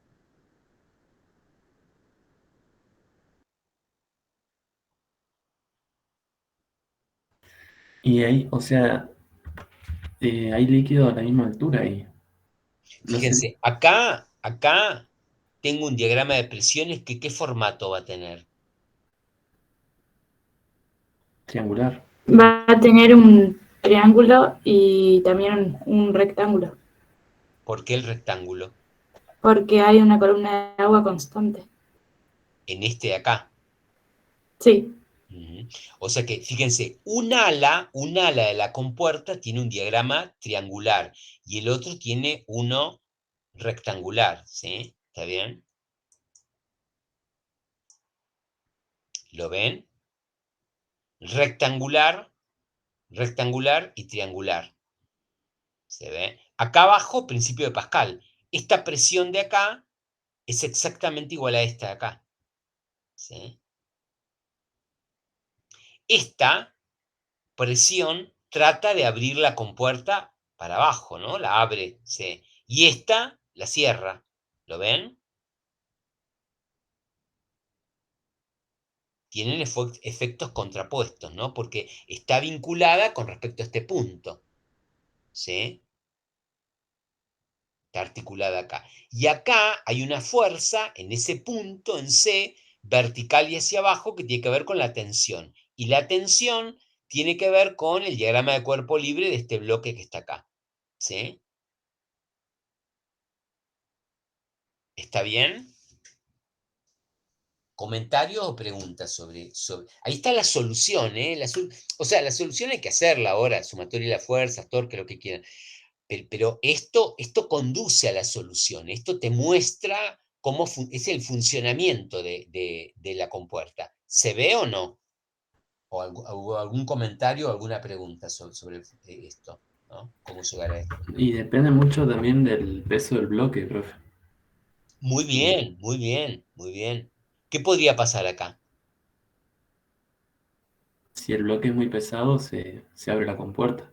Y ahí, o sea, hay líquido a la misma altura ahí. No sé, Fíjense, acá tengo un diagrama de presiones que ¿qué formato va a tener? triangular. Va a tener un triángulo y también un rectángulo, ¿Por qué el rectángulo? porque hay una columna de agua constante. En este de acá. Sí, Ujú. O sea que, fíjense, un ala de la compuerta tiene un diagrama triangular y el otro tiene uno rectangular, ¿sí? ¿Está bien? ¿Lo ven? Rectangular, rectangular y triangular. ¿Se ve? Acá abajo, principio de Pascal. Esta presión de acá es exactamente igual a esta de acá. ¿Sí? Esta presión trata de abrir la compuerta para abajo, ¿no? La abre, ¿sí? Y esta la cierra. ¿Lo ven? Tienen efectos contrapuestos, ¿no? Porque está vinculada con respecto a este punto. ¿Sí? Está articulada acá. Y acá hay una fuerza en ese punto, en C, vertical y hacia abajo, que tiene que ver con la tensión. Y la tensión tiene que ver con el diagrama de cuerpo libre de este bloque que está acá. ¿Sí? ¿Está bien? ¿Comentarios o preguntas sobre... Ahí está la solución, ¿eh? O sea, la solución hay que hacerla ahora, sumatoria de las fuerzas, torque, lo que quieran. Pero esto conduce a la solución, esto te muestra cómo es el funcionamiento de la compuerta. ¿Se ve o no? ¿O algún comentario o alguna pregunta sobre esto? ¿No? ¿Cómo llegar a esto? Y depende mucho también del peso del bloque, profe. Muy Si, bien, muy bien, muy bien. ¿Qué podría pasar acá? si el bloque es muy pesado, se abre la compuerta.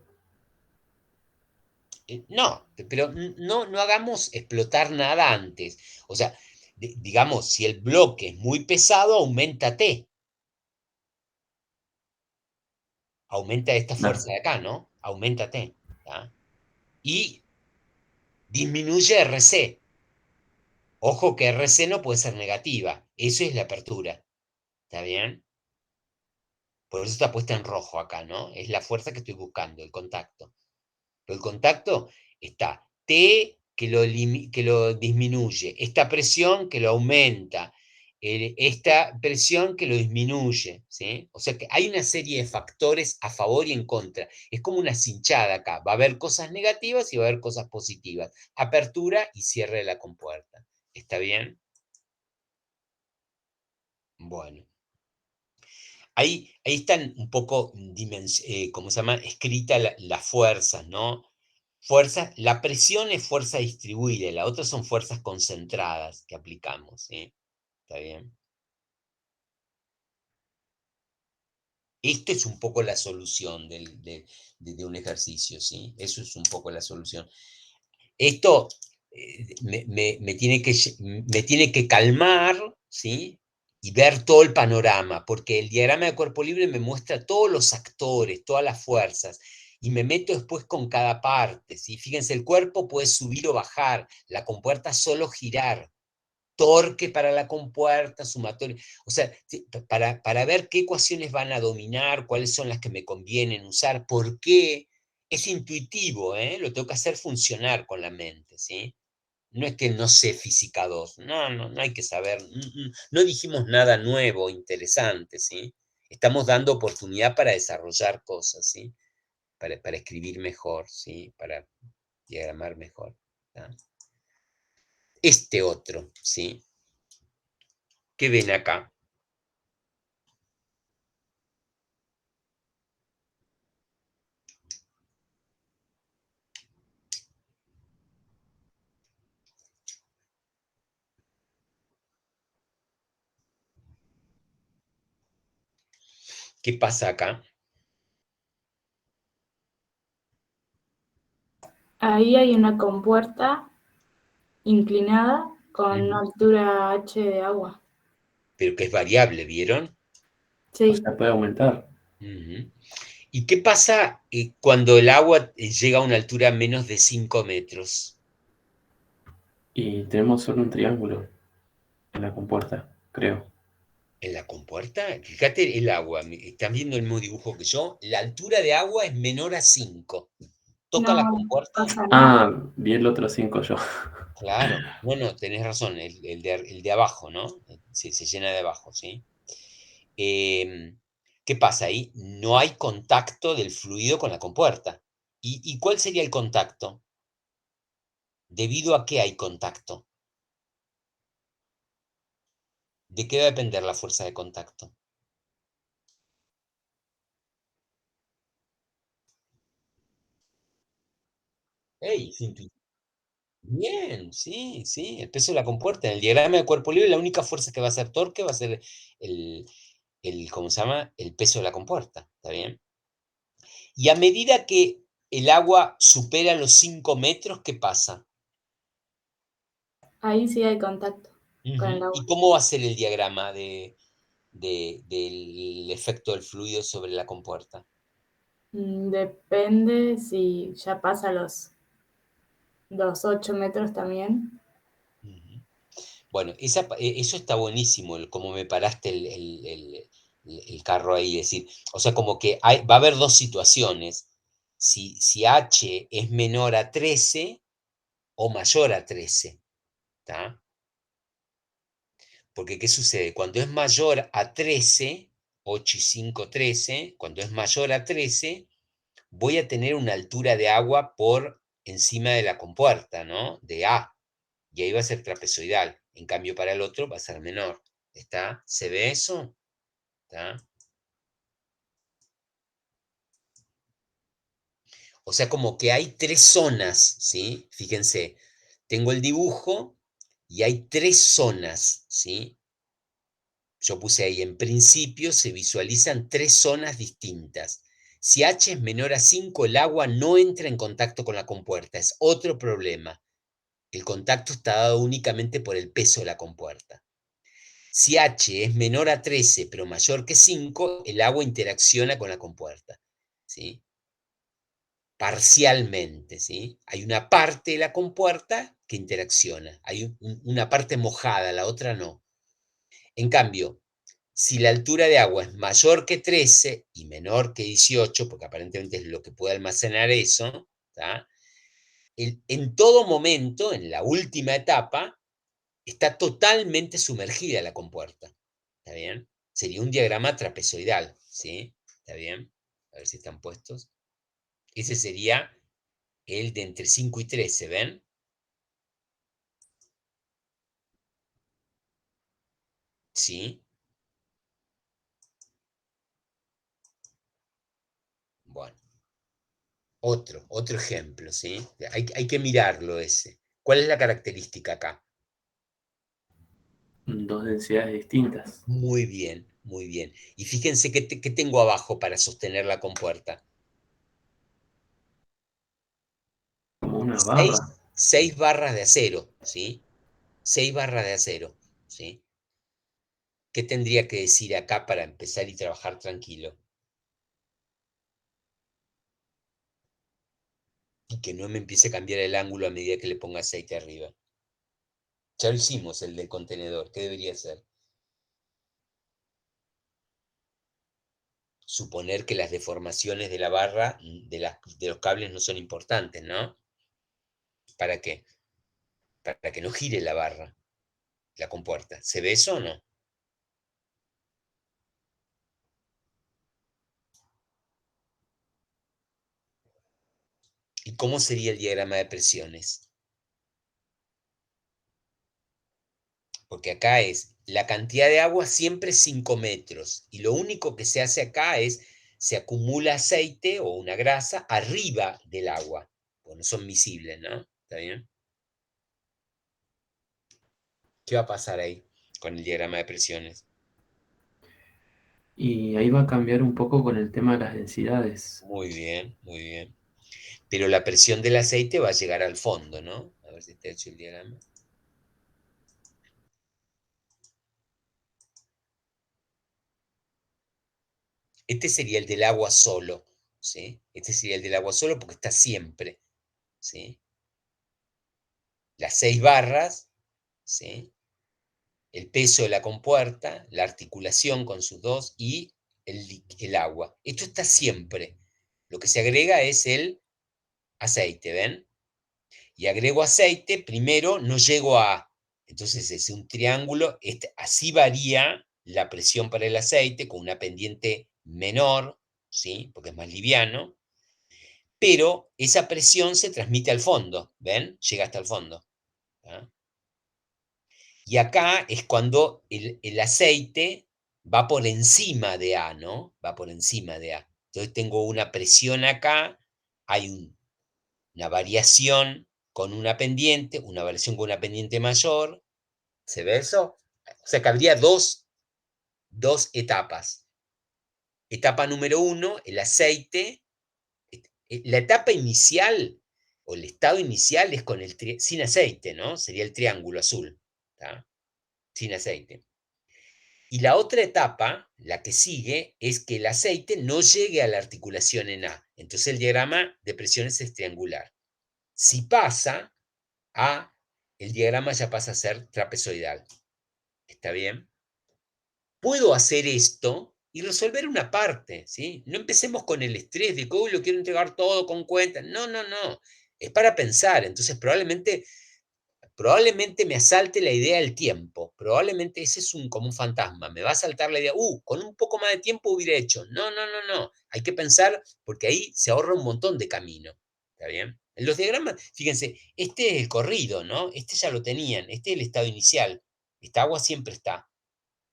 No, pero no hagamos explotar nada antes. O sea, digamos, si el bloque es muy pesado, aumenta T. Aumenta esta Claro. fuerza de acá, ¿no? Aumenta T. ¿Tá? Y disminuye RC. Ojo que RC no puede ser negativa. Eso es la apertura. ¿Está bien? Por eso está puesta en rojo acá, ¿no? Es la fuerza que estoy buscando, el contacto. Pero el contacto está T que lo disminuye, esta presión que lo aumenta, esta presión que lo disminuye, ¿sí? O sea que hay una serie de factores a favor y en contra. Es como una cinchada acá. Va a haber cosas negativas y va a haber cosas positivas. Apertura y cierre de la compuerta. ¿Está bien? Bueno. Ahí están un poco, ¿cómo se llama? Escritas las fuerzas, ¿no? Fuerza, la presión es fuerza distribuida, y la otra son fuerzas concentradas que aplicamos, ¿sí? ¿Está bien? Esto es un poco la solución de un ejercicio, ¿sí? Eso es un poco la solución. Esto me tiene que calmar, ¿sí? Y ver todo el panorama, porque el diagrama de cuerpo libre me muestra todos los actores, todas las fuerzas, y me meto después con cada parte, ¿sí? Fíjense, el cuerpo puede subir o bajar, la compuerta solo girar, torque para la compuerta, sumatorio, o sea, para ver qué ecuaciones van a dominar, cuáles son las que me convienen usar, por qué, es intuitivo, ¿eh? Lo tengo que hacer funcionar con la mente, ¿sí? No es que no sé física 2, no hay que saber, no dijimos nada nuevo, interesante, ¿sí? Estamos dando oportunidad para desarrollar cosas, ¿sí? Para escribir mejor, ¿sí? Para diagramar mejor. ¿Tá? Este otro, ¿sí? ¿Qué ven acá? ¿Qué pasa acá? Ahí hay una compuerta inclinada con una altura h de agua. Pero que es variable, ¿vieron? O Sí, sea, puede aumentar. Ujú. ¿Y qué pasa cuando el agua llega a una altura menos de 5 metros? Y tenemos solo un triángulo en la compuerta, creo. En la compuerta, fíjate el agua, están viendo el mismo dibujo que yo, la altura de agua es menor a 5. ¿Toca la no compuerta? pasa nada. Ah, vi el otro 5 yo. Claro, no, tenés razón, el de abajo, ¿no? Sí, se llena de abajo, ¿sí? Em, ¿Qué pasa ahí? No hay contacto del fluido con la compuerta. ¿Y cuál sería el contacto? ¿Debido a qué hay contacto? ¿De qué va a depender la fuerza de contacto? ¡Ey! Bien, sí, sí, el peso de la compuerta. En el diagrama de cuerpo libre, la única fuerza que va a ser torque va a ser el, ¿cómo se llama? El peso de la compuerta, ¿está bien? Y a medida que el agua supera los 5 metros, ¿qué pasa? Ahí sí hay contacto con el Ujú. ¿Y agua. cómo va a ser el diagrama del efecto del fluido sobre la compuerta? Depende si ya pasa los 8 metros también. Ujú. Bueno, eso está buenísimo, como me paraste el carro ahí, decir, o sea, como que va a haber dos situaciones, si H es menor a 13 o mayor a 13, ¿está? Porque, ¿qué sucede? Cuando es mayor a 13, 8 y 5, 13, cuando es mayor a 13, voy a tener una altura de agua por encima de la compuerta, ¿no? De A. Y ahí va a ser trapezoidal. En cambio, para el otro va a ser menor. ¿Está? ¿Se ve eso? ¿Está? O sea, como que hay tres zonas, ¿sí? Fíjense, tengo el dibujo y hay tres zonas, ¿sí? Yo puse ahí, en principio se visualizan tres zonas distintas. Si H es menor a 5, el agua no entra en contacto con la compuerta. Es otro problema. El contacto está dado únicamente por el peso de la compuerta. Si H es menor a 13, pero mayor que 5, el agua interacciona con la compuerta, ¿sí? Parcialmente, ¿sí? Hay una parte de la compuerta que interacciona. Hay una parte mojada, la otra no. En cambio, si la altura de agua es mayor que 13 y menor que 18, porque aparentemente es lo que puede almacenar eso, ¿tá? En todo momento, en la última etapa, está totalmente sumergida la compuerta. ¿Está bien? Sería un diagrama trapezoidal, ¿sí? ¿Está bien? A ver si están puestos. Ese sería el de entre 5 y 13, ¿ven? Sí. Bueno, otro ejemplo, ¿sí? Hay que mirarlo ese. ¿Cuál es la característica acá? Dos densidades distintas, Muy bien, muy bien. Y fíjense qué tengo abajo para sostener la compuerta. como una Seis, barra. 6 barras de acero, ¿sí? 6 barras de acero, ¿sí? ¿Qué tendría que decir acá para empezar y trabajar tranquilo? Y que no me empiece a cambiar el ángulo a medida que le ponga aceite arriba. Ya lo hicimos, el del contenedor. ¿Qué debería ser? Suponer que las deformaciones de la barra, de los cables no son importantes, ¿no? ¿Para qué? Para que no gire la barra, la compuerta. ¿Se ve eso o no? ¿Y cómo sería el diagrama de presiones? Porque acá es la cantidad de agua siempre 5 metros. Y lo único que se hace acá es, se acumula aceite o una grasa arriba del agua. Pues no son visibles, ¿no? ¿Está bien? ¿Qué va a pasar ahí con el diagrama de presiones? Y ahí va a cambiar un poco con el tema de las densidades. Muy bien, muy bien. Pero la presión del aceite va a llegar al fondo, ¿no? A ver si está hecho el diagrama. Este sería el del agua solo, ¿sí? Este sería el del agua solo porque está siempre, ¿sí? Las 6 barras, ¿sí? El peso de la compuerta, la articulación con sus dos y el agua. Esto está siempre. Lo que se agrega es el aceite, ¿ven? Y agrego aceite, primero no llego a... Entonces es un triángulo, así varía la presión para el aceite con una pendiente menor, ¿sí? Porque es más liviano, pero esa presión se transmite al fondo, ¿ven? Llega hasta el fondo. ¿Ah? Y acá es cuando el aceite va por encima de A, ¿no? Va por encima de A. Entonces tengo una presión acá, hay una variación con una pendiente, una variación con una pendiente mayor. ¿Se ve eso? O sea que habría dos etapas. Etapa número 1, el aceite. La etapa inicial o el estado inicial es con sin aceite, ¿no? Sería el triángulo azul, ¿tá? Sin aceite. Y la otra etapa, la que sigue, es que el aceite no llegue a la articulación en A. Entonces el diagrama de presiones es triangular. Si pasa a, el diagrama ya pasa a ser trapezoidal. ¿Está bien? Puedo hacer esto y resolver una parte, ¿sí? No empecemos con el estrés de que hoy lo quiero entregar todo con cuenta. No, no, no. Es para pensar. Entonces probablemente me asalte la idea del tiempo. Probablemente ese es como un fantasma. Me va a saltar la idea, con un poco más de tiempo hubiera hecho. No, no, no, no. Hay que pensar porque ahí se ahorra un montón de camino. ¿Está bien? En los diagramas, fíjense, este es el corrido, ¿no? Este ya lo tenían. Este es el estado inicial. Esta agua siempre está.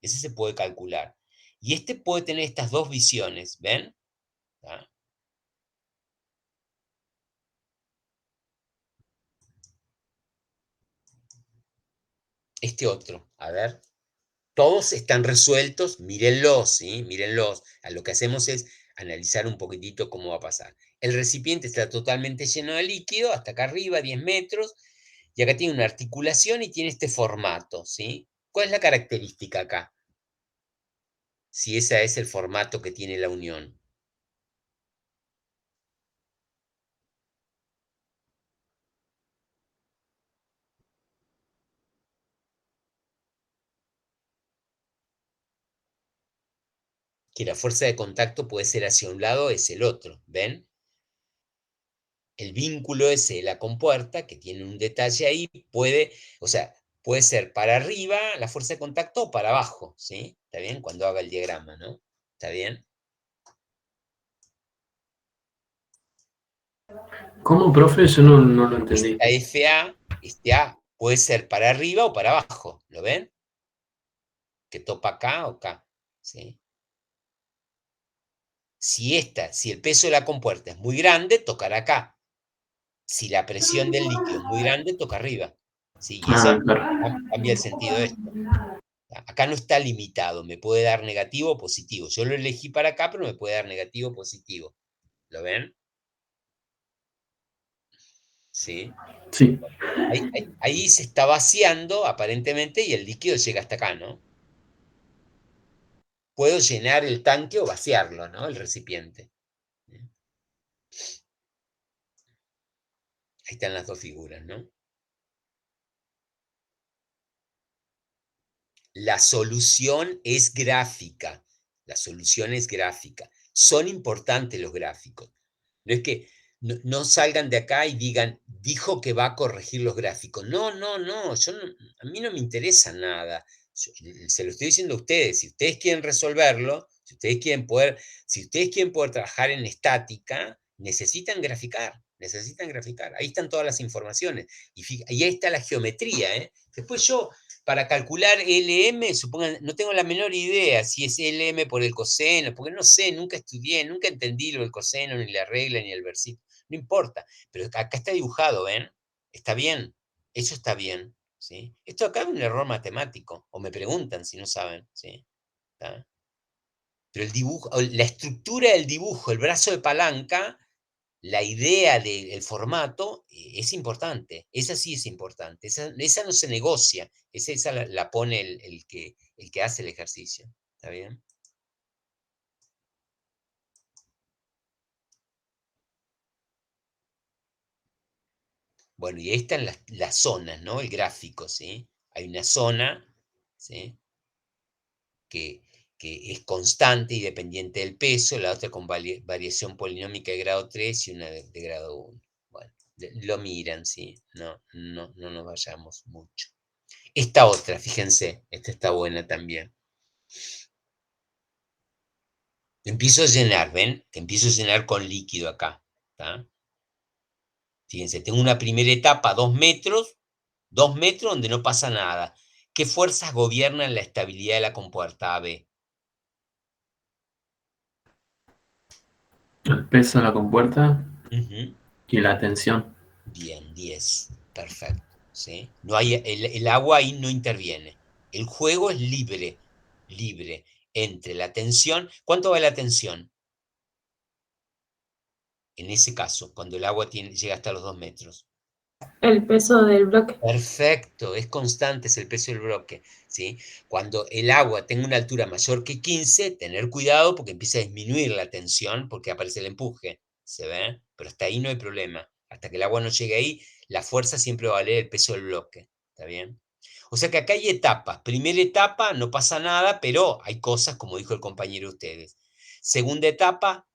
Ese se puede calcular. Y este puede tener estas dos visiones, ¿ven? ¿Ah? Este otro, a ver. Todos están resueltos, mírenlos, ¿sí? Mírenlos. Lo que hacemos es analizar un poquitito cómo va a pasar. El recipiente está totalmente lleno de líquido, hasta acá arriba, 10 metros, y acá tiene una articulación y tiene este formato, ¿sí? ¿Cuál es la característica acá? Si ese es el formato que tiene la unión. Que la fuerza de contacto puede ser hacia un lado o hacia el otro, ¿ven? El vínculo ese de la compuerta, que tiene un detalle ahí, puede, o sea, puede ser para arriba la fuerza de contacto o para abajo, ¿sí? ¿Está bien? Cuando haga el diagrama, ¿no? ¿Está bien? ¿Cómo, profe? Yo no lo entendí. Esta FA, este A, puede ser para arriba o para abajo, ¿lo ven? Que topa acá o acá, ¿sí? Si el peso de la compuerta es muy grande, tocará acá. Si la presión del líquido es muy grande, toca arriba. ¿Sí? Y eso Claro. cambia el sentido de esto. Acá no está limitado, me puede dar negativo o positivo. Yo lo elegí para acá, pero me puede dar negativo o positivo. ¿Lo ven? ¿Sí? Sí. Ahí se está vaciando aparentemente y el líquido llega hasta acá, ¿no? Puedo llenar el tanque o vaciarlo, ¿no? El recipiente. Ahí están las dos figuras, ¿no? La solución es gráfica. La solución es gráfica. Son importantes los gráficos. No es que no salgan de acá y digan, dijo que va a corregir los gráficos. No, a mí no me interesa nada. Se lo estoy diciendo a ustedes. Si ustedes quieren resolverlo, si ustedes quieren poder trabajar en estática, necesitan graficar. Ahí están todas las informaciones. Y ahí está la geometría. Después yo, para calcular LM, supongan, no tengo la menor idea si es LM por el coseno, porque no sé, nunca estudié, nunca entendí lo del coseno, ni la regla, ni el versículo. No importa, pero acá está dibujado, ¿ven? Está bien, eso está bien, ¿sí? Esto acá es un error matemático, o me preguntan si no saben, ¿sí? ¿Está? Pero el dibujo, la estructura del dibujo, el brazo de palanca, la idea del formato es importante, esa sí es importante, esa no se negocia, esa la pone el que hace el ejercicio, ¿está bien? Bueno, y ahí están las zonas, ¿no? El gráfico, ¿sí? Hay una zona, ¿sí? Que, que es constante y dependiente del peso, la otra con variación polinómica de grado 3 y una de grado 1. Bueno, lo miran, ¿sí? No nos vayamos mucho. Esta otra, fíjense, esta está buena también. Empiezo a llenar, ¿ven? Que empiezo a llenar con líquido acá, ¿tá? Fíjense, tengo una primera etapa, 2 metros donde no pasa nada. ¿Qué fuerzas gobiernan la estabilidad de la compuerta AB? El peso de la compuerta Ujú. y la tensión. Bien, 10. Perfecto. ¿Sí? No hay, el agua ahí no interviene. El juego es libre, libre entre la tensión. ¿Cuánto va la tensión? En ese caso, cuando el agua llega hasta los 2 metros. El peso del bloque. Perfecto, es constante, es el peso del bloque, ¿sí? Cuando el agua tenga una altura mayor que 15, tener cuidado porque empieza a disminuir la tensión porque aparece el empuje, ¿se ve? Pero hasta ahí no hay problema. Hasta que el agua no llegue ahí, la fuerza siempre va a valer el peso del bloque, ¿está bien? O sea que acá hay etapas. Primera etapa, no pasa nada, pero hay cosas, como dijo el compañero de ustedes. Segunda etapa,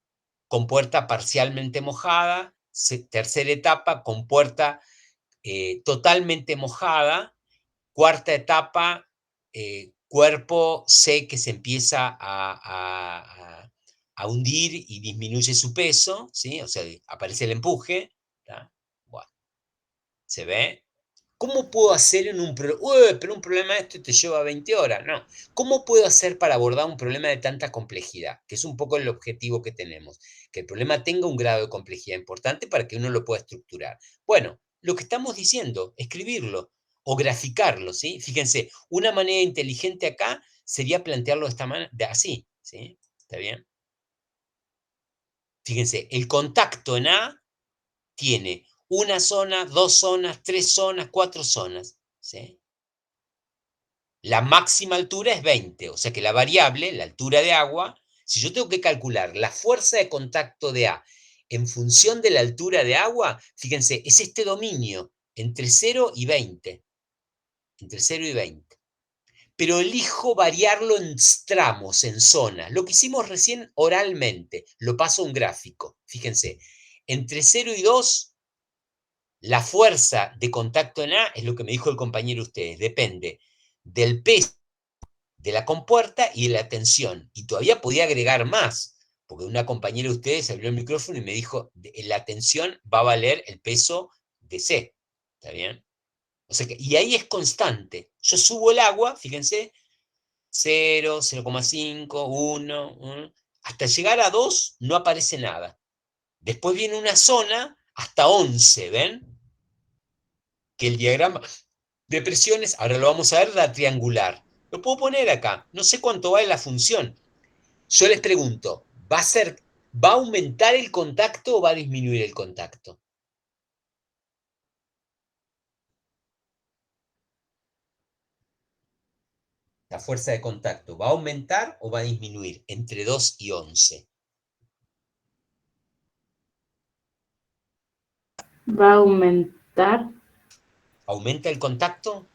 compuerta parcialmente mojada. Tercera etapa, compuerta totalmente mojada. Cuarta etapa, cuerpo C que se empieza a hundir y disminuye su peso, ¿sí? O sea, aparece el empuje. Bueno, ¿se ve? ¿Cómo puedo hacer en un problema? Pero un problema de esto te lleva 20 horas. No. ¿Cómo puedo hacer para abordar un problema de tanta complejidad? Que es un poco el objetivo que tenemos. Que el problema tenga un grado de complejidad importante para que uno lo pueda estructurar. Bueno, lo que estamos diciendo, escribirlo o graficarlo, ¿sí? Fíjense, una manera inteligente acá sería plantearlo de esta manera, así, ¿sí? ¿Está bien? Fíjense, el contacto en A tiene una zona, 2 zonas, 3 zonas, 4 zonas, ¿sí? La máxima altura es 20, o sea que la variable, la altura de agua, si yo tengo que calcular la fuerza de contacto de A en función de la altura de agua, fíjense, es este dominio entre 0 y 20. Entre 0 y 20. Pero elijo variarlo en tramos, en zonas. Lo que hicimos recién oralmente, lo paso a un gráfico. Fíjense, entre 0 y 2, la fuerza de contacto en A, es lo que me dijo el compañero de ustedes, depende del peso de la compuerta y de la tensión. Y todavía podía agregar más, porque una compañera de ustedes abrió el micrófono y me dijo, la tensión va a valer el peso de C. ¿Está bien? O sea que, y ahí es constante. Yo subo el agua, fíjense, 0, 0,5, 1, hasta llegar a 2 no aparece nada. Después viene una zona hasta 11, ¿ven? Que el diagrama de presiones, ahora lo vamos a ver, la triangular. Lo puedo poner acá, no sé cuánto vale la función. Yo les pregunto, ¿va a aumentar el contacto o va a disminuir el contacto? La fuerza de contacto, ¿va a aumentar o va a disminuir entre 2 y 11? Va a aumentar. ¿Aumenta el contacto?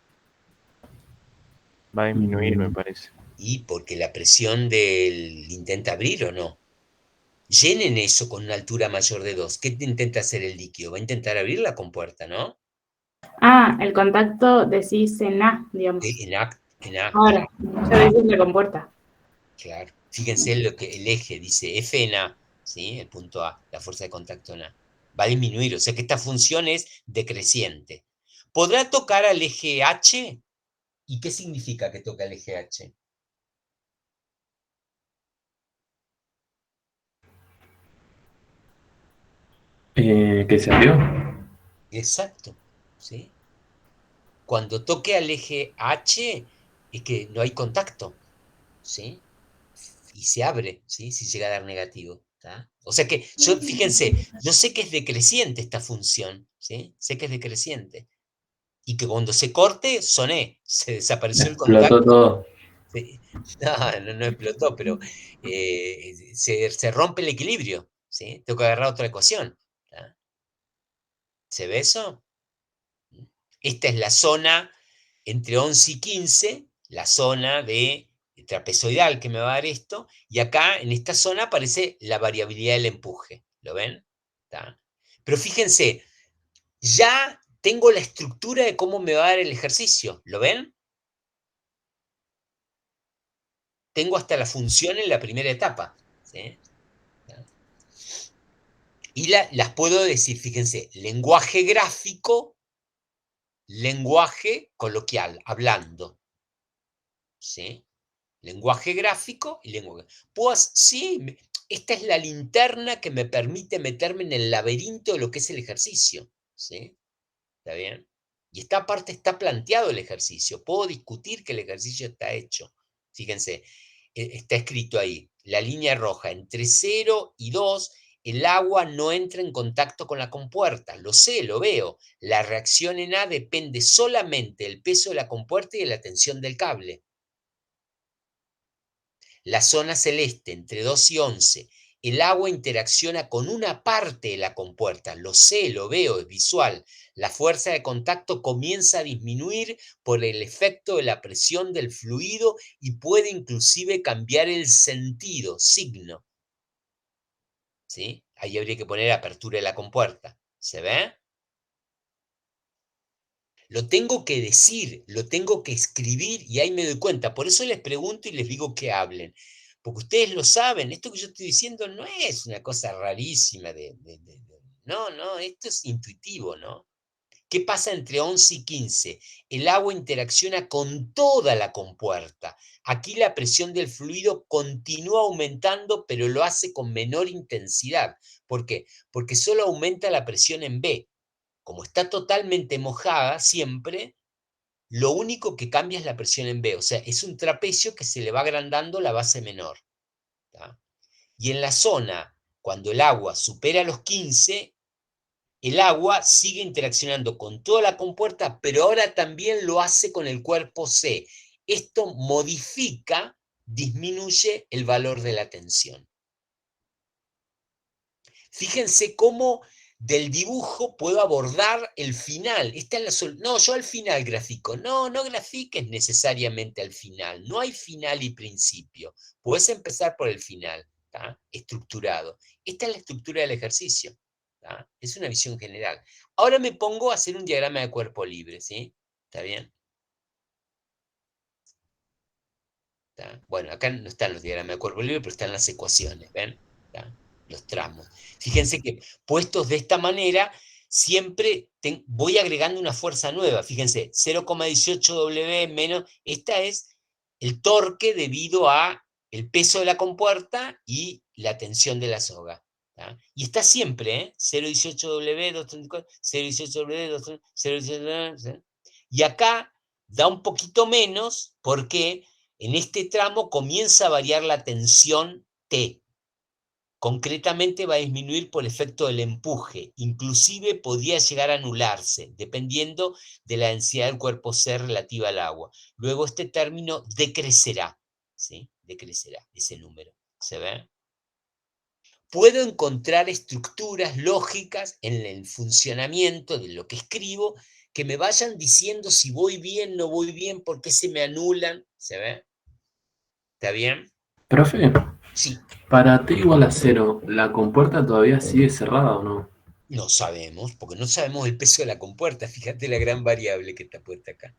Va a disminuir, me parece. Y porque la presión del intenta abrir o no. Llenen eso con una altura mayor de 2. ¿Qué intenta hacer el líquido? Va a intentar abrir la compuerta, ¿no? Ah, el contacto decís en A, digamos. En A, Ahora, ya decís la compuerta. claro. Fíjense lo que el eje dice F en A, ¿sí? El punto A, la fuerza de contacto en A. Va a disminuir, o sea que esta función es decreciente. ¿Podrá tocar al eje H? ¿Y qué significa que toca el eje H? ¿Que se abrió? Exacto, ¿sí? Cuando toque al eje H es que no hay contacto, ¿sí? Y se abre, ¿sí? Si llega a dar negativo, ¿tá? O sea que, fíjense, yo sé que es decreciente esta función, ¿sí? Sé que es decreciente. Y que cuando se corte, soné, se desapareció el Explotó contacto. todo. Sí. No explotó, pero se rompe el equilibrio, ¿sí? Tengo que agarrar otra ecuación, ¿tá? ¿Se ve eso? Esta es la zona entre 11 y 15, la zona de trapezoidal que me va a dar esto, y acá en esta zona aparece la variabilidad del empuje. ¿Lo ven? ¿Tá? Pero fíjense, ya tengo la estructura de cómo me va a dar el ejercicio. ¿Lo ven? Tengo hasta la función en la primera etapa, ¿sí? Y las puedo decir, fíjense, lenguaje gráfico, lenguaje coloquial, hablando, ¿sí? Lenguaje gráfico y lenguaje. Pues sí, esta es la linterna que me permite meterme en el laberinto de lo que es el ejercicio, ¿sí? ¿Está bien? Y esta parte está planteado el ejercicio. Puedo discutir que el ejercicio está hecho. Fíjense, está escrito ahí, la línea roja, entre 0 y 2, el agua no entra en contacto con la compuerta. Lo sé, lo veo. La reacción en A depende solamente del peso de la compuerta y de la tensión del cable. La zona celeste, entre 2 y 11, el agua interacciona con una parte de la compuerta. Lo sé, lo veo, es visual. La fuerza de contacto comienza a disminuir por el efecto de la presión del fluido y puede inclusive cambiar el sentido, signo. ¿Sí? Ahí habría que poner apertura de la compuerta. ¿Se ve? Lo tengo que decir, lo tengo que escribir y ahí me doy cuenta. Por eso les pregunto y les digo que hablen. Porque ustedes lo saben, esto que yo estoy diciendo no es una cosa rarísima no, esto es intuitivo, ¿no? ¿Qué pasa entre 11 y 15? El agua interacciona con toda la compuerta. Aquí la presión del fluido continúa aumentando, pero lo hace con menor intensidad. ¿Por qué? Porque solo aumenta la presión en B. Como está totalmente mojada siempre, lo único que cambia es la presión en B. O sea, es un trapecio que se le va agrandando la base menor, ¿tá? Y en la zona, cuando el agua supera los 15, el agua sigue interaccionando con toda la compuerta, pero ahora también lo hace con el cuerpo C. Esto modifica, disminuye el valor de la tensión. Fíjense cómo del dibujo puedo abordar el final. Esta es no, yo al final grafico. No, no grafiques necesariamente al final. No hay final y principio. Puedes empezar por el final, ¿tá? Estructurado. Esta es la estructura del ejercicio. ¿Tá? Es una visión general. Ahora me pongo a hacer un diagrama de cuerpo libre, ¿sí? ¿Está bien? ¿Tá? Bueno, acá no están los diagramas de cuerpo libre, pero están las ecuaciones, ¿ven? ¿Tá? Los tramos. Fíjense que puestos de esta manera, siempre voy agregando una fuerza nueva. Fíjense, 0,18 W menos, esta es el torque debido a el peso de la compuerta y la tensión de la soga. ¿Tá? Y está siempre, ¿eh? 0,18 W, 234, 0,18 W, 0,18 W. Y acá da un poquito menos porque en este tramo comienza a variar la tensión T. Concretamente va a disminuir por efecto del empuje, inclusive podría llegar a anularse, dependiendo de la densidad del cuerpo C relativa al agua. Luego este término decrecerá, ¿sí? Decrecerá ese número, ¿se ve? Puedo encontrar estructuras lógicas en el funcionamiento de lo que escribo que me vayan diciendo si voy bien, no voy bien, por qué se me anulan, ¿se ve? ¿Está bien? Profe, Sí. para T igual a 0, ¿la compuerta todavía sigue cerrada o no? No sabemos, porque no sabemos el peso de la compuerta. Fíjate la gran variable que está puesta acá.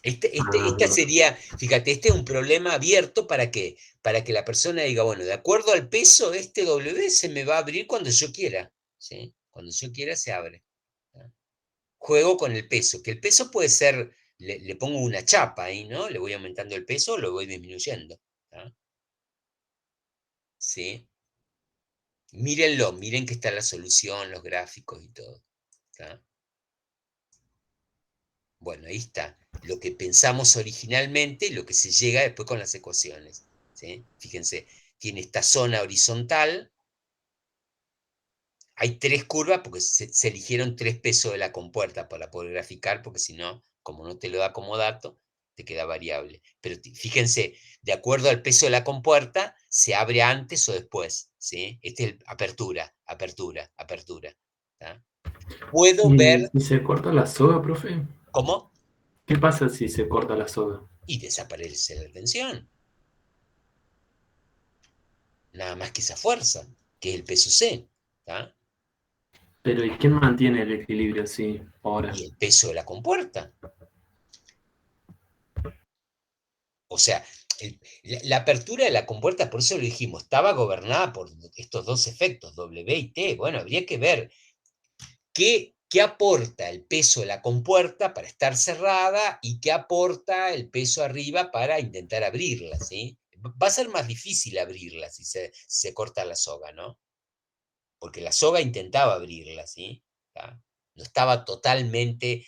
Esta Ah, sería, fíjate, este es un problema abierto para que la persona diga, bueno, de acuerdo al peso, este W se me va a abrir cuando yo quiera. ¿Sí? Cuando yo quiera se abre. ¿Ah? Juego con el peso, que el peso puede ser, le pongo una chapa ahí, ¿no? Le voy aumentando el peso o lo voy disminuyendo. ¿Ah? ¿Sí? Mírenlo, miren que está la solución, los gráficos y todo. ¿Tá? Bueno, ahí está. Lo que pensamos originalmente y lo que se llega después con las ecuaciones. ¿Sí? Fíjense, tiene esta zona horizontal. Hay tres curvas porque se eligieron tres pesos de la compuerta para poder graficar, porque si no, como no te lo da como dato, te queda variable. Pero fíjense, de acuerdo al peso de la compuerta, se abre antes o después. ¿Sí? Este es apertura, apertura, apertura. ¿Tá? Puedo ¿y ver si se corta la soga, profe? cómo ¿Qué pasa si se corta la soga? y desaparece la tensión. Nada más que esa fuerza, que es el peso C. ¿Tá? Pero ¿y quién mantiene el equilibrio así ahora? Y el peso de la compuerta. O sea, la apertura de la compuerta, por eso lo dijimos, estaba gobernada por estos dos efectos, W y T. Bueno, habría que ver qué aporta el peso de la compuerta para estar cerrada y qué aporta el peso arriba para intentar abrirla, ¿sí? Va a ser más difícil abrirla si se corta la soga, ¿no? Porque la soga intentaba abrirla, ¿sí? ¿Tá? No estaba totalmente,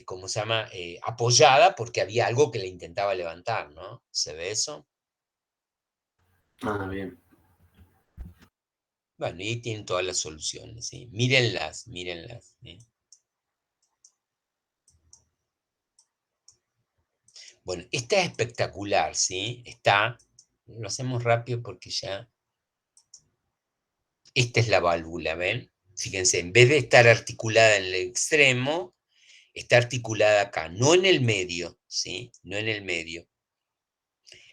¿cómo se llama? Apoyada porque había algo que la intentaba levantar, ¿no? ¿Se ve eso? Ah, bien. Bueno, y ahí tienen todas las soluciones, ¿sí? Mírenlas, mírenlas, ¿sí? Bueno, esta es espectacular, ¿sí? Lo hacemos rápido porque ya... Esta es la válvula, ¿ven? Fíjense, en vez de estar articulada en el extremo, está articulada acá, no en el medio, ¿sí? No en el medio.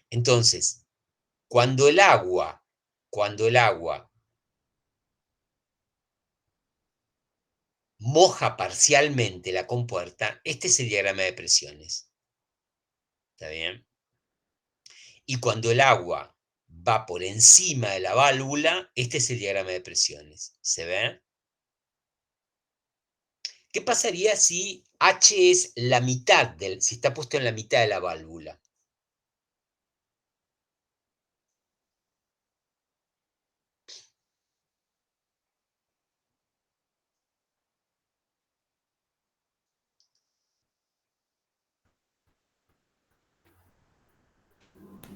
Entonces, cuando el agua moja parcialmente la compuerta, este es el diagrama de presiones. ¿Está bien? Y cuando el agua va por encima de la válvula, este es el diagrama de presiones. ¿Se ve? ¿Qué pasaría si H es la mitad si está puesto en la mitad de la válvula?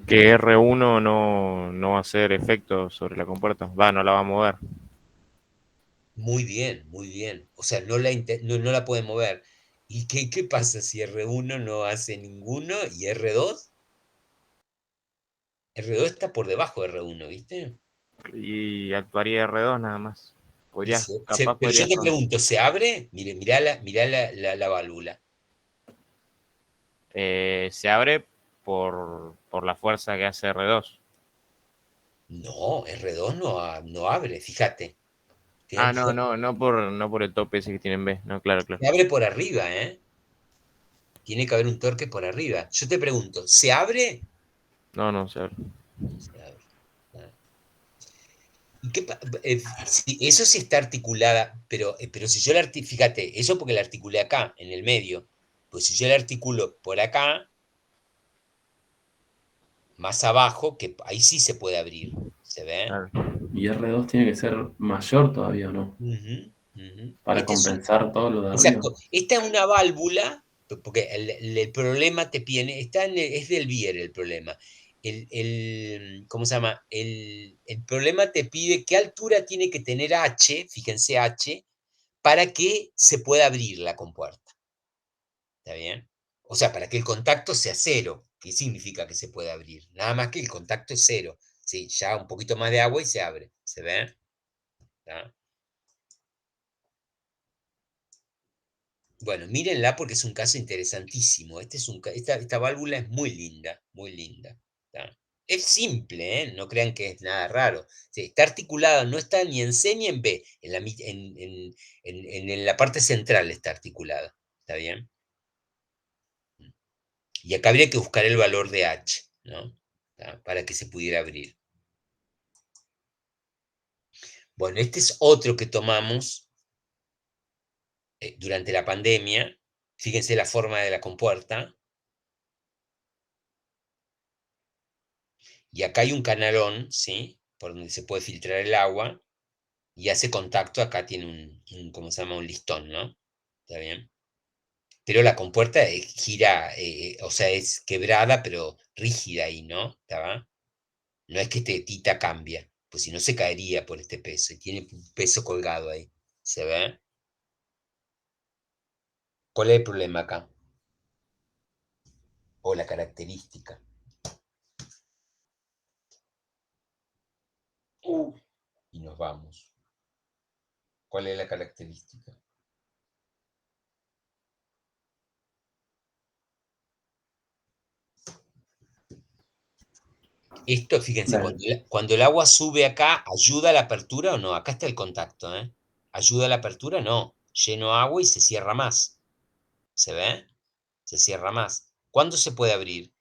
Que R1 no va a hacer efecto sobre la compuerta. No la va a mover. Muy bien, muy bien. O sea, no la puede mover. ¿Y qué pasa si R1 no hace ninguno y R2? R2 está por debajo de R1, ¿viste? Y actuaría R2 nada más. Capaz Pero yo podrías te con. pregunto, ¿se abre? Mire, mirá la válvula. Se abre por la fuerza que hace R2. No, R2 no abre, fíjate. Ah, Fíjate, no por el tope ese que tienen B. No, claro, claro. se abre por arriba, ¿eh? Tiene que haber un torque por arriba. Yo te pregunto, ¿se abre? No, se abre. No se abre. Ah. ¿Y eso sí está articulada, pero si yo fíjate, eso porque la articulé acá, en el medio. Pues si yo la articulo por acá, más abajo, que ahí sí se puede abrir. ¿Se ve? Claro. Y R2 tiene que ser mayor todavía, ¿o no? Ujú, ujú. Para compensar todo lo de arriba. Exacto. Esta es una válvula, porque el problema es del Bier el problema. ¿Cómo se llama? El problema te pide qué altura tiene que tener H, fíjense H, para que se pueda abrir la compuerta. ¿Está bien? O sea, para que el contacto sea cero. ¿Qué significa que se puede abrir? Nada más que el contacto es cero. Sí, ya un poquito más de agua y se abre. ¿Se ve? ¿Está? Bueno, mírenla porque es un caso interesantísimo. Esta válvula es muy linda, muy linda. ¿Tá? Es simple, ¿eh? No crean que es nada raro. Sí, está articulada, no está ni en C ni en B, en la parte central está articulada. ¿Está bien? Y acá habría que buscar el valor de H, ¿no? ¿Tá? Para que se pudiera abrir. Bueno, este es otro que tomamos durante la pandemia. Fíjense la forma de la compuerta. Y acá hay un canalón, ¿sí? Por donde se puede filtrar el agua y hace contacto. Acá tiene ¿cómo se llama? Un listón, ¿no? ¿Está bien? Pero la compuerta gira, o sea, es quebrada, pero rígida ahí, ¿no? ¿Está? No es que este tita cambia, pues si no se caería por este peso y tiene un peso colgado ahí. ¿Se ve? ¿Cuál es el problema acá? O la característica. Y nos vamos. ¿Cuál es la característica? Esto, fíjense, Dale. cuando el agua sube acá, ¿ayuda a la apertura o no? Acá está el contacto, ¿eh? ¿Ayuda a la apertura? No. Lleno agua y se cierra más. ¿Se ve? Se cierra más. ¿Cuándo se puede abrir?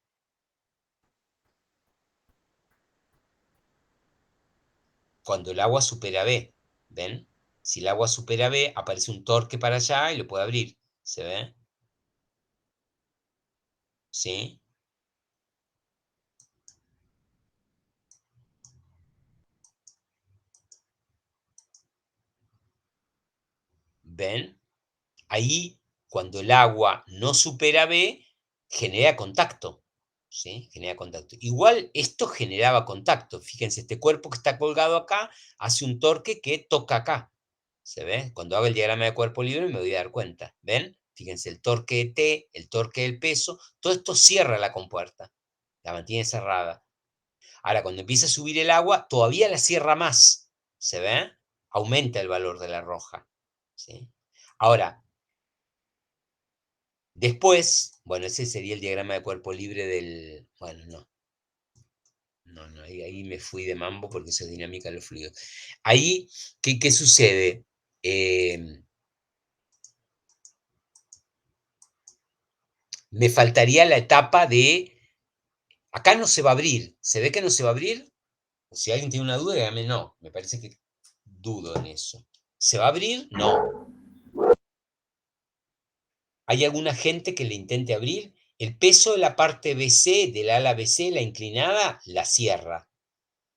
Cuando el agua supera B. ¿Ven? Si el agua supera B, aparece un torque para allá y lo puede abrir. ¿Se ve? ¿Sí? ¿Ven? Ahí, cuando el agua no supera B, genera contacto. ¿Sí? Genera contacto. Igual esto generaba contacto. Fíjense, este cuerpo que está colgado acá hace un torque que toca acá. ¿Se ve? Cuando hago el diagrama de cuerpo libre me voy a dar cuenta. ¿Ven? Fíjense, el torque de T, el torque del peso, todo esto cierra la compuerta. La mantiene cerrada. Ahora, cuando empieza a subir el agua, todavía la cierra más. ¿Se ve? Aumenta el valor de la roja. ¿Sí? Ahora, después, bueno, ese sería el diagrama de cuerpo libre del. Bueno, no, ahí me fui de mambo porque eso es dinámica de los fluidos. Ahí, ¿qué sucede? Me faltaría la etapa de. Acá no se va a abrir. ¿Se ve que no se va a abrir? O si alguien tiene una duda, dígame no. Me parece que dudo en eso. ¿Se va a abrir? No. ¿Hay alguna gente que le intente abrir? El peso de la parte BC, del ala BC, la inclinada, la cierra.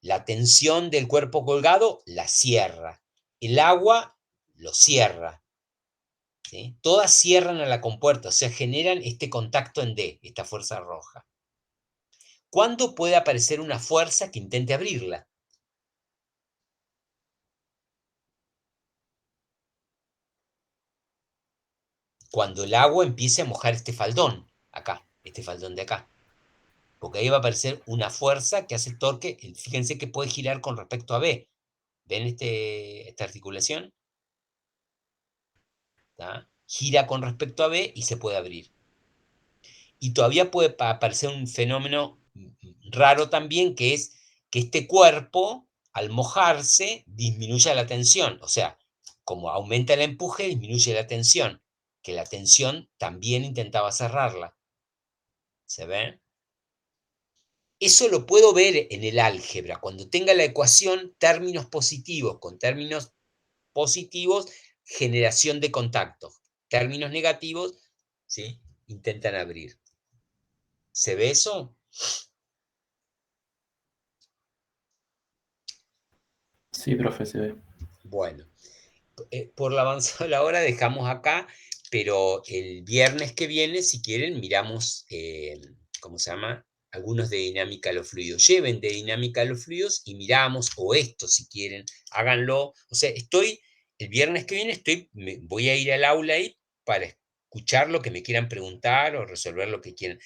La tensión del cuerpo colgado, la cierra. El agua, lo cierra. ¿Sí? Todas cierran a la compuerta, o sea, generan este contacto en D, esta fuerza roja. ¿Cuándo puede aparecer una fuerza que intente abrirla? Cuando el agua empiece a mojar este faldón, acá, este faldón de acá. Porque ahí va a aparecer una fuerza que hace el torque, fíjense que puede girar con respecto a B. ¿Ven esta articulación? ¿Tá? Gira con respecto a B y se puede abrir. Y todavía puede aparecer un fenómeno raro también, que es que este cuerpo, al mojarse, disminuye la tensión. O sea, como aumenta el empuje, disminuye la tensión. Que la tensión también intentaba cerrarla. ¿Se ve? Eso lo puedo ver en el álgebra. Cuando tenga la ecuación términos positivos con términos positivos, generación de contactos. Términos negativos, ¿sí? Intentan abrir. ¿Se ve eso? Sí, profe, se ve. Bueno, por la avanzada de la hora dejamos acá, pero el viernes que viene, si quieren, miramos, ¿cómo se llama? Algunos de dinámica de los fluidos. Lleven de dinámica de los fluidos y miramos, o esto si quieren, háganlo. O sea, el viernes que viene voy a ir al aula ahí para escuchar lo que me quieran preguntar o resolver lo que quieran.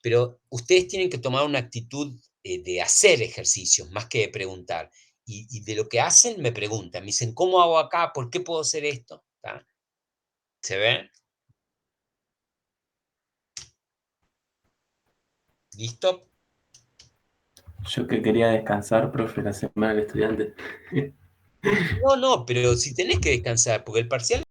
Pero ustedes tienen que tomar una actitud de hacer ejercicios más que de preguntar. Y de lo que hacen me preguntan, me dicen, ¿cómo hago acá? ¿Por qué puedo hacer esto? ¿Tá? ¿Se ve? ¿Listo? Yo que quería descansar, profe, la semana del estudiante. No, pero si tenés que descansar, porque el parcial